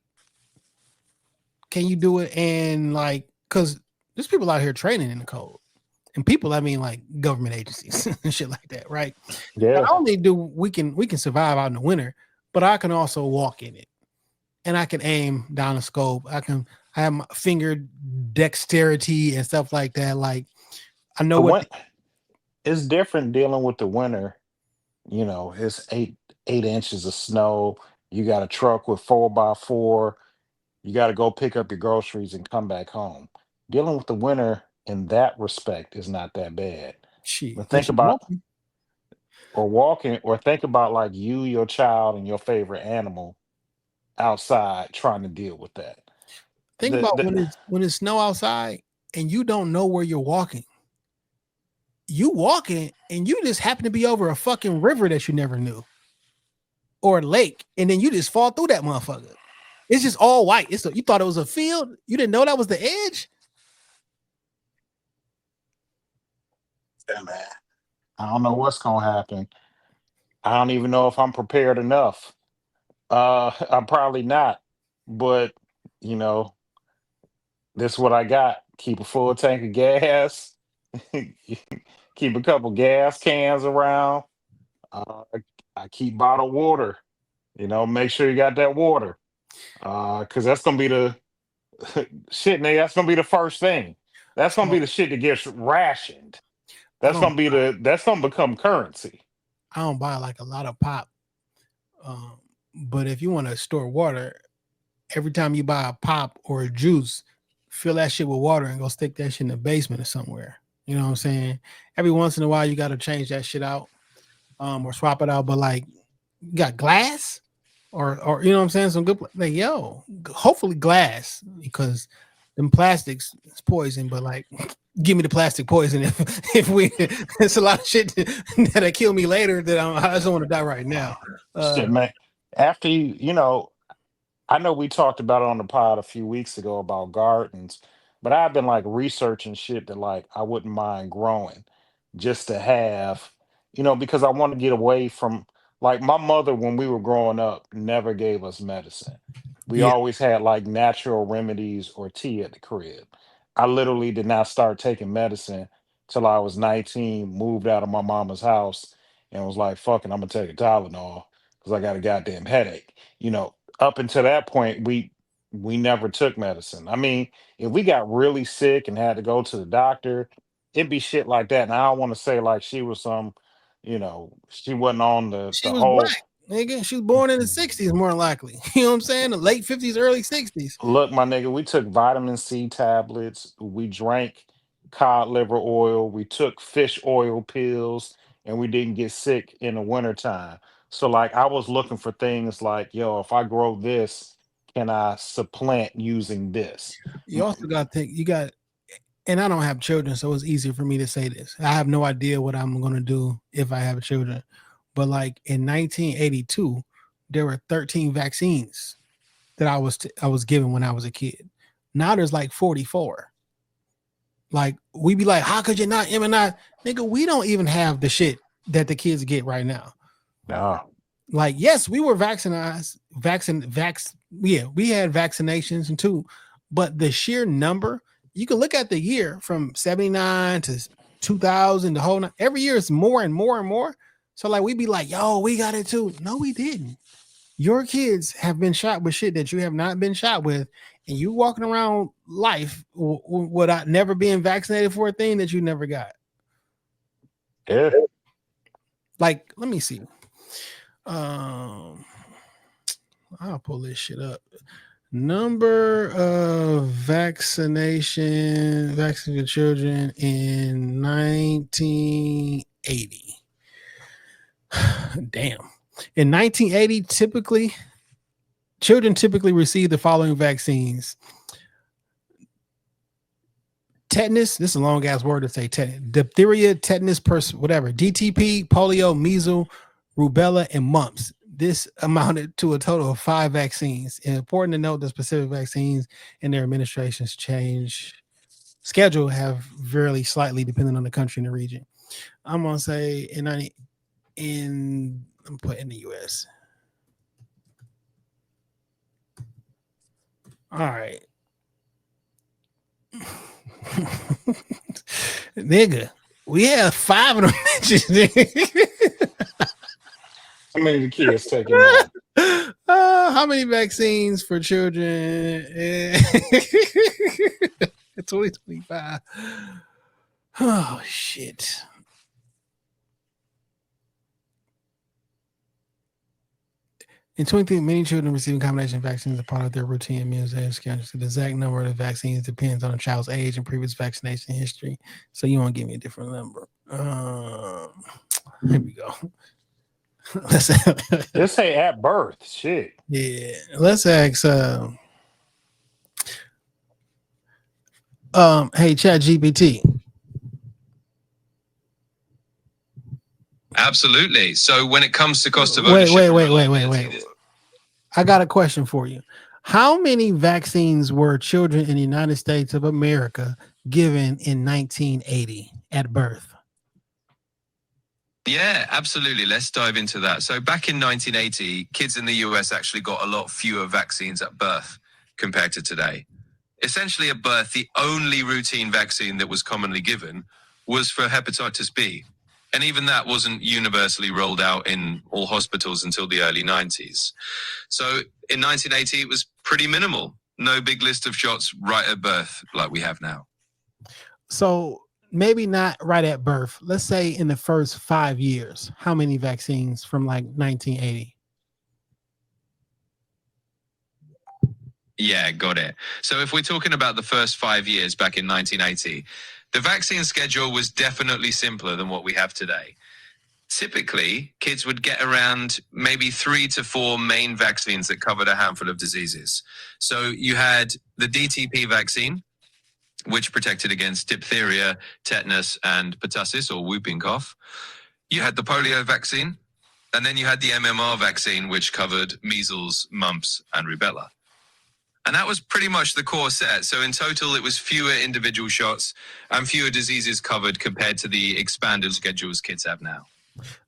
Can you do it and like? Because there's people out here training in the cold, and people, I mean, like government agencies and shit like that, right? Not Yeah. only do we can survive out in the winter, but I can also walk in it, and I can aim down the scope. I have my finger dexterity and stuff like that. Like I know The what. win- it's different dealing with the winter. You know, it's 8 inches of snow. You got a truck with 4x4. You got to go pick up your groceries and come back home. Dealing with the winter in that respect is not that bad. Shit, But think unless you about walking. or walking, or think about like you, your child, and your favorite animal outside trying to deal with that. Think about when it's snow outside and you don't know where you're walking. You walking and you just happen to be over a fucking river that you never knew or a lake, and then you just fall through that motherfucker. It's just all white. You thought it was a field. You didn't know that was the edge. Yeah, man, I don't know what's gonna happen. I don't even know if I'm prepared enough. I'm probably not, but you know, this is what I got. Keep a full tank of gas. Keep a couple gas cans around. Uh, I keep bottled water. You know, make sure you got that water. Cause that's gonna be the shit, nigga. That's gonna be the first thing. That's gonna be Well, the shit that gets rationed. I That's don't gonna be that's gonna become currency. I don't buy like a lot of pop. Um, but if you want to store water, every time you buy a pop or a juice, fill that shit with water and go stick that shit in the basement or somewhere. You know what I'm saying? Every once in a while, you got to change that shit out, or swap it out. But like, you got glass, or you know what I'm saying? Some good, like hopefully glass, because them plastics is poison. But like, give me the plastic poison if we. It's a lot of shit that'll kill me later. That I just don't want to die right now. Shit, man. After you know, I know we talked about it on the pod a few weeks ago about gardens, but I've been like researching shit that like I wouldn't mind growing just to have, you know, because I want to get away from like my mother when we were growing up never gave us medicine. We Yeah, always had like natural remedies or tea at the crib. I literally did not start taking medicine till I was 19, moved out of my mama's house and was like, fucking, I'm gonna take a Tylenol because I got a goddamn headache. You know, up until that point, we never took medicine. I mean, if we got really sick and had to go to the doctor, it'd be shit like that. And I don't want to say like she was some, you know, she wasn't on she the was whole. black, nigga. She was born in the '60s, more than likely. You know what I'm saying? The late '50s, early '60s. Look, my nigga, we took vitamin C tablets, we drank cod liver oil, we took fish oil pills, and we didn't get sick in the wintertime. So like I was looking for things like, yo, if I grow this, can I supplant using this? You also got to think you got, and I don't have children, so it's easier for me to say this. I have no idea what I'm gonna do if I have children, but like in 1982, there were 13 vaccines that I was given when I was a kid. Now there's like 44. Like, we be like, how could you not immunize? Nigga, we don't even have the shit that the kids get right now. No. Like, yes, we were vaccinated. Yeah, we had vaccinations and too, but the sheer number, you can look at the year from 79 to 2000, the whole every year is more and more and more. So like, we be like, yo, we got it too. No, we didn't. Your kids have been shot with shit that you have not been shot with, and you walking around life without never being vaccinated for a thing that you never got. Yeah. Like, let me see. I'll pull this shit up. Number of vaccine for children in 1980. Damn. In 1980, children typically receive the following vaccines: tetanus. This is a long ass word to say. Diphtheria, tetanus, whatever. DTP, polio, measles, rubella, and mumps. This amounted to a total of 5 vaccines. And important to note, the specific vaccines and their administration's schedule have varied slightly depending on the country and the region. I'm gonna say I'm putting the US. All right. Nigga, we have 5 of them bitches. How many of the kids taking that? How many vaccines for children in 2025? Oh, shit. In 2020, many children receiving combination vaccines as part of their routine immunization schedules. The exact number of the vaccines depends on a child's age and previous vaccination history. So you want to give me a different number. Here we go. Let's say at birth. Shit. Yeah. Let's ask hey, ChatGPT. Absolutely. So when it comes to cost of ownership, wait. I got a question for you. How many vaccines were children in the United States of America given in 1980 at birth? Yeah, absolutely. Let's dive into that. So back in 1980, kids in the US actually got a lot fewer vaccines at birth compared to today. Essentially at birth, the only routine vaccine that was commonly given was for hepatitis B. And even that wasn't universally rolled out in all hospitals until the early 90s. So in 1980, it was pretty minimal. No big list of shots right at birth like we have now. So maybe not right at birth. Let's say in the first 5 years, how many vaccines from like 1980? Yeah, got it. So if we're talking about the first 5 years back in 1980, the vaccine schedule was definitely simpler than what we have today. Typically, kids would get around maybe 3 to 4 main vaccines that covered a handful of diseases. So you had the DTP vaccine, which protected against diphtheria, tetanus, and pertussis, or whooping cough. You had the polio vaccine, and then you had the MMR vaccine, which covered measles, mumps, and rubella. And that was pretty much the core set. So in total, it was fewer individual shots and fewer diseases covered compared to the expanded schedules kids have now.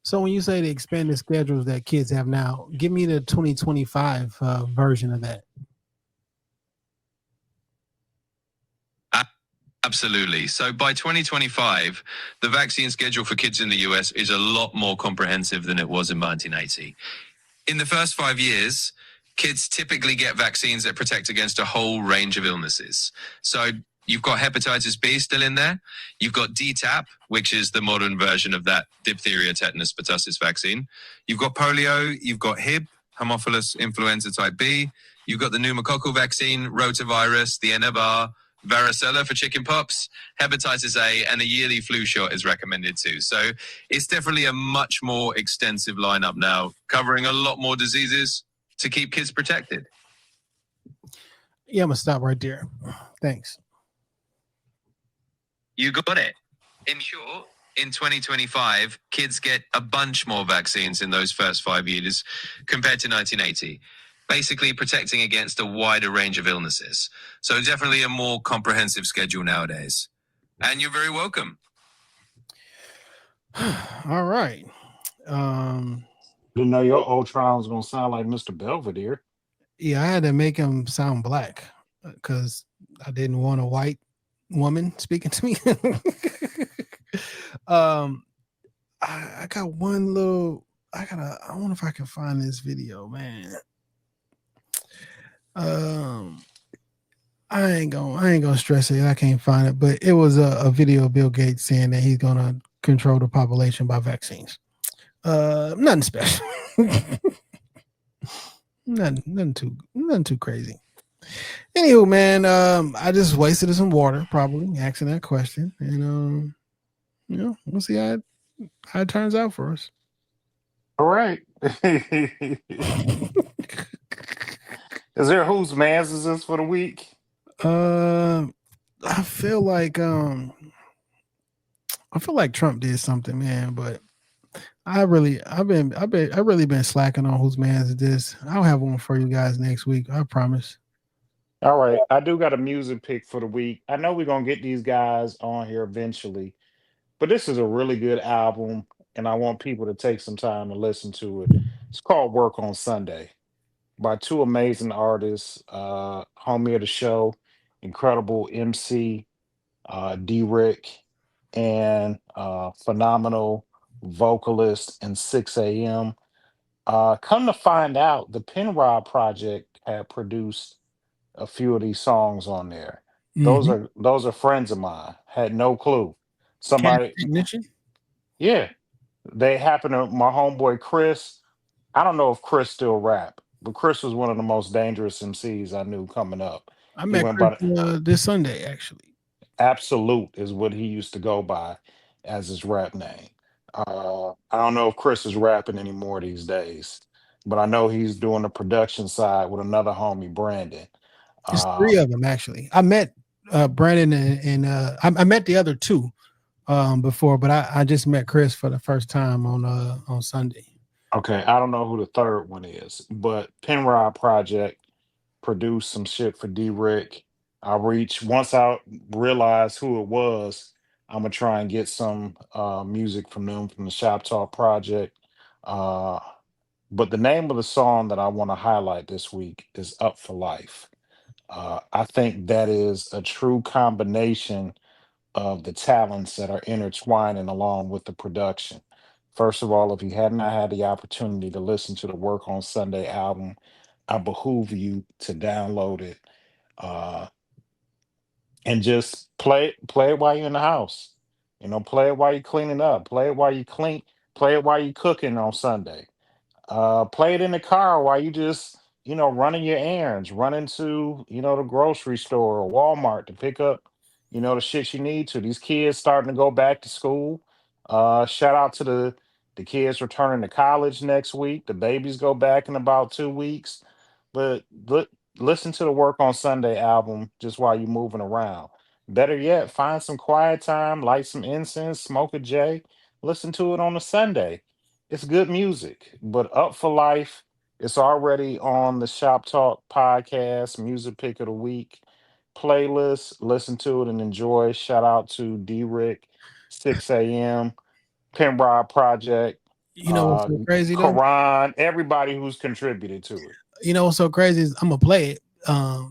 So when you say the expanded schedules that kids have now, give me the 2025 version of that. Absolutely. So by 2025, the vaccine schedule for kids in the US is a lot more comprehensive than it was in 1980. In the first 5 years, kids typically get vaccines that protect against a whole range of illnesses. So you've got hepatitis B still in there. You've got DTaP, which is the modern version of that diphtheria, tetanus, pertussis vaccine. You've got polio. You've got Hib, Haemophilus influenza type B. You've got the pneumococcal vaccine, rotavirus, the NFR, varicella for chickenpox, hepatitis A, and a yearly flu shot is recommended too. So it's definitely a much more extensive lineup now, covering a lot more diseases to keep kids protected. Yeah, I'm gonna stop right there. Thanks. You got it. In short, in 2025, kids get a bunch more vaccines in those first 5 years compared to 1980. basically protecting against a wider range of illnesses. So definitely a more comprehensive schedule nowadays. And you're very welcome. All right. Didn't know your Ultron was gonna sound like Mr. Belvedere. Yeah, I had to make him sound black because I didn't want a white woman speaking to me. I got one little. I wonder if I can find this video, man. I ain't gonna stress it. I can't find it, but it was a video of Bill Gates saying that he's gonna control the population by vaccines. Nothing special. nothing too crazy. Anywho, man, I just wasted some water probably asking that question, and we'll see how it turns out for us. All right. Is there whose man's is this for the week? I feel like Trump did something, man, but I've really been slacking on whose man's is this. I'll have one for you guys next week. I promise. All right. I do got a music pick for the week. I know we're gonna get these guys on here eventually, but this is a really good album, and I want people to take some time to listen to it. It's called Work on Sunday by two amazing artists, homie of the show, incredible MC, D Rick, and phenomenal vocalist in 6 a.m. Come to find out, the Penrod Project had produced a few of these songs on there. Mm-hmm. Those are friends of mine. Had no clue. Somebody, Technician. yeah, they happened to my homeboy Chris. I don't know if Chris still rap, but Chris was one of the most dangerous MCs I knew coming up. I He met went Chris by this Sunday, actually. Absolute is what he used to go by as his rap name. I don't know if Chris is rapping anymore these days, but I know he's doing the production side with another homie, Brandon. It's three of them, actually. I met Brandon and I met the other two before, but I just met Chris for the first time on Sunday. Okay, I don't know who the third one is, but Penrod Project produced some shit for D Rick. Once I realized who it was, I'm gonna try and get some music from them from the Shop Talk Project. Uh, but the name of the song that I want to highlight this week is Up for Life. I think that is a true combination of the talents that are intertwining along with the production. First of all, if you had not had the opportunity to listen to the Work on Sunday album, I behoove you to download it uh, and just play it while you're in the house. Play it while you're cleaning up, play it while you clean, play it while you're cooking on Sunday. Play it in the car while you just, running your errands, running to, the grocery store or Walmart to pick up, the shit you need to. These kids starting to go back to school. Shout out to the kids returning to college next week. The babies go back in about 2 weeks. But listen to the Work on Sunday album just while you're moving around. Better yet, find some quiet time, light some incense, smoke a J, listen to it on a Sunday. It's good music, but Up for Life, it's already on the Shop Talk podcast, music pick of the week playlist. Listen to it and enjoy. Shout out to D Rick, 6 a.m., Penrod Project, You know what's so crazy though? Quran, everybody who's contributed to it. You know what's so crazy is I'm gonna play it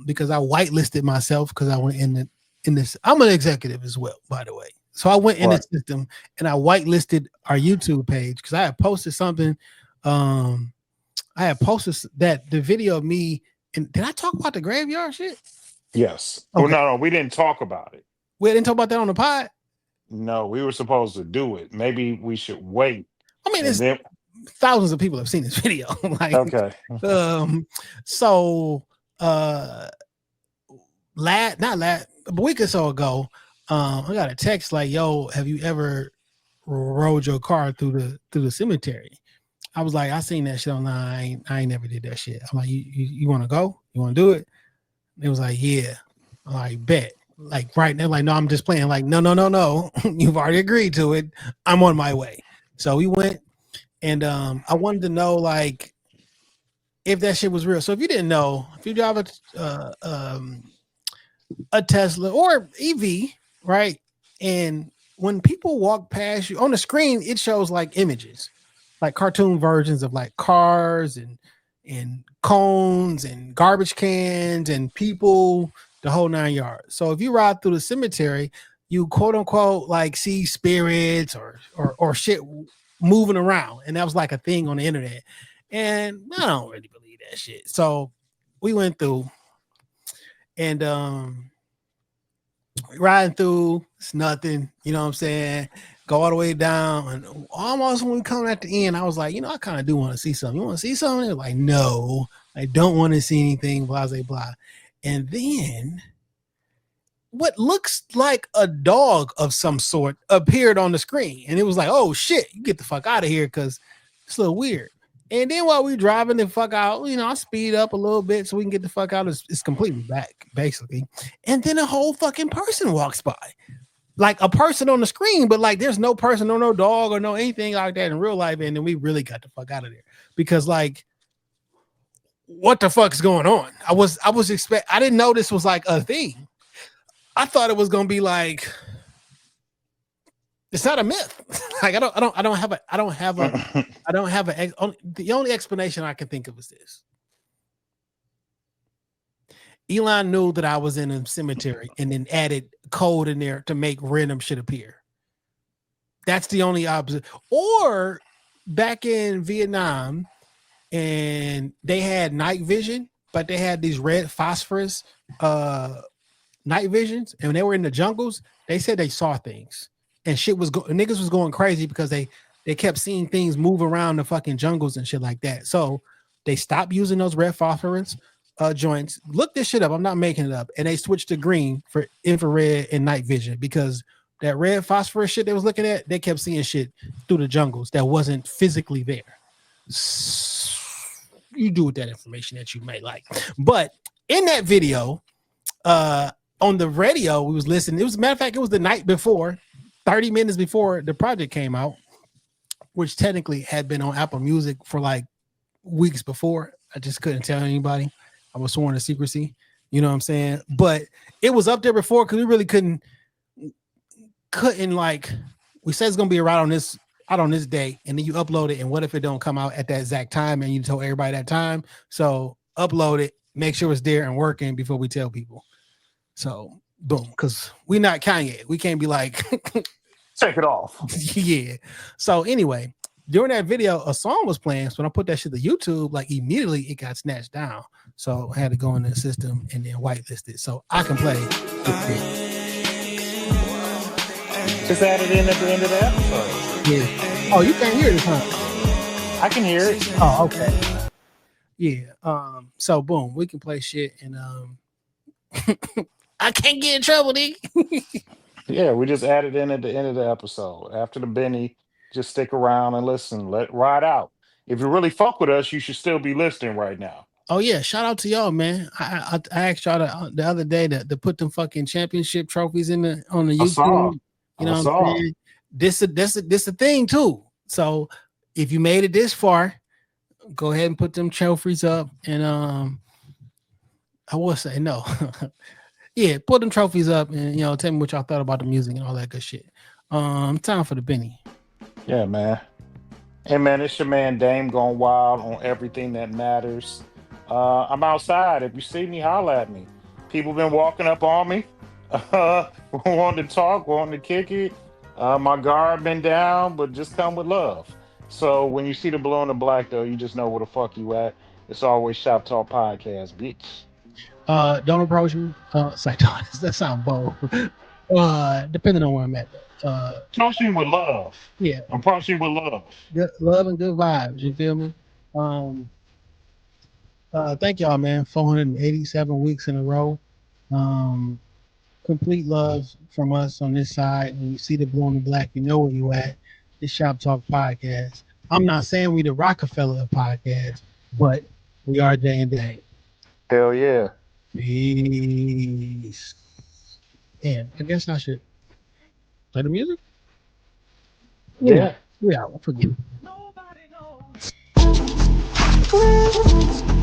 because I whitelisted myself because I went in this. I'm an executive as well, by the way. So I went in the system and I whitelisted our YouTube page because I had posted something. I had posted that the video of me. And did I talk about the graveyard shit? Yes. Okay. Well, no, we didn't talk about it. We didn't talk about that on the pod. No, we were supposed to do it. Maybe we should wait. I mean, thousands of people have seen this video. Okay. So a week or so ago, I got a text like, "Yo, have you ever rode your car through the cemetery?" I was like, "I seen that shit online. I ain't never did that shit." I'm like, "You want to go? You want to do it?" It was like, "Yeah." I'm like, "Bet." Like right now, like, "No, I'm just playing." Like, no. You've already agreed to it. I'm on my way. So we went, and I wanted to know, like, if that shit was real. So if you didn't know, if you drive a Tesla or EV, right? And when people walk past you on the screen, it shows like images, like cartoon versions of like cars and cones and garbage cans and people, the whole 9 yards. So if you ride through the cemetery, you quote unquote like see spirits or shit moving around. And that was like a thing on the internet. And I don't really believe that shit. So we went through and riding through, it's nothing, you know what I'm saying? Go all the way down, and almost when we come at the end, I was like, I kind of do want to see something. You want to see something? They're like, no, I don't want to see anything, blah, blah, blah. And then what looks like a dog of some sort appeared on the screen, and it was like, oh shit, you get the fuck out of here because it's a little weird. And then while we driving the fuck out, I speed up a little bit so we can get the fuck out. It's completely back, basically. And then a whole fucking person walks by. Like a person on the screen, but like there's no person or no dog or no anything like that in real life. And then we really got the fuck out of there. Because like, what the fuck's going on? I didn't know this was like a thing. I thought it was gonna be like, it's not a myth. Like I don't have the only explanation I can think of is this. Elon knew that I was in a cemetery and then added code in there to make random shit appear. That's the only opposite. Or back in Vietnam, and they had night vision, but they had these red phosphorus night visions, and when they were in the jungles, they said they saw things. And niggas was going crazy because they kept seeing things move around the fucking jungles and shit like that. So they stopped using those red phosphorus joints. Look this shit up. I'm not making it up. And they switched to green for infrared and night vision because that red phosphorus shit they was looking at, they kept seeing shit through the jungles that wasn't physically there. You do with that information that you may like. But in that video, on the radio, we was listening. It was, a matter of fact, it was the night before, 30 minutes before the project came out, which technically had been on Apple Music for like weeks before. I just couldn't tell anybody. I was sworn to secrecy. You know what I'm saying? But it was up there before because we really couldn't like, we said it's gonna be out on this day, and then you upload it, and what if it don't come out at that exact time and you told everybody that time? So upload it, make sure it's there and working before we tell people. So boom, because we're not Kanye. We can't be like take it off. Yeah. So anyway, during that video, a song was playing. So when I put that shit to YouTube, like immediately it got snatched down. So I had to go in the system and then whitelist it so I can play. Just add it in at the end of the episode. Yeah. Oh, you can't hear this, huh? I can hear it. Oh, okay. Yeah. So boom, we can play shit and I can't get in trouble, nigga. Yeah, we just added in at the end of the episode. After the Benny, just stick around and listen. Let it ride out. If you really fuck with us, you should still be listening right now. Oh yeah, shout out to y'all, man. I asked y'all the other day to put them fucking championship trophies on the YouTube. You know what I'm saying? This a thing too. So if you made it this far, go ahead and put them trophies up. And I will say no. Yeah, put them trophies up and tell me what y'all thought about the music and all that good shit. Time for the Benny. Yeah, man. Hey man, it's your man Dame going wild on everything that matters. I'm outside. If you see me, holla at me. People been walking up on me, wanting to talk, wanting to kick it. My guard been down, but just come with love. So when you see the blue and the black, though, you just know where the fuck you at. It's always Shop Talk Podcast, bitch. Don't approach me. That sounds bold. Depending on where I'm at. Approaching with love. Yeah. Approaching with love. Good love and good vibes. You feel me? Thank y'all, man. 487 weeks in a row. Complete love from us on this side. When you see the blue and the black, you know where you at. This Shop Talk Podcast. I'm not saying we the Rockefeller of podcasts, but we are J and Day. Hell yeah. Peace. And I guess I should play the music. Yeah. Yeah, forget it. Nobody knows. Peace.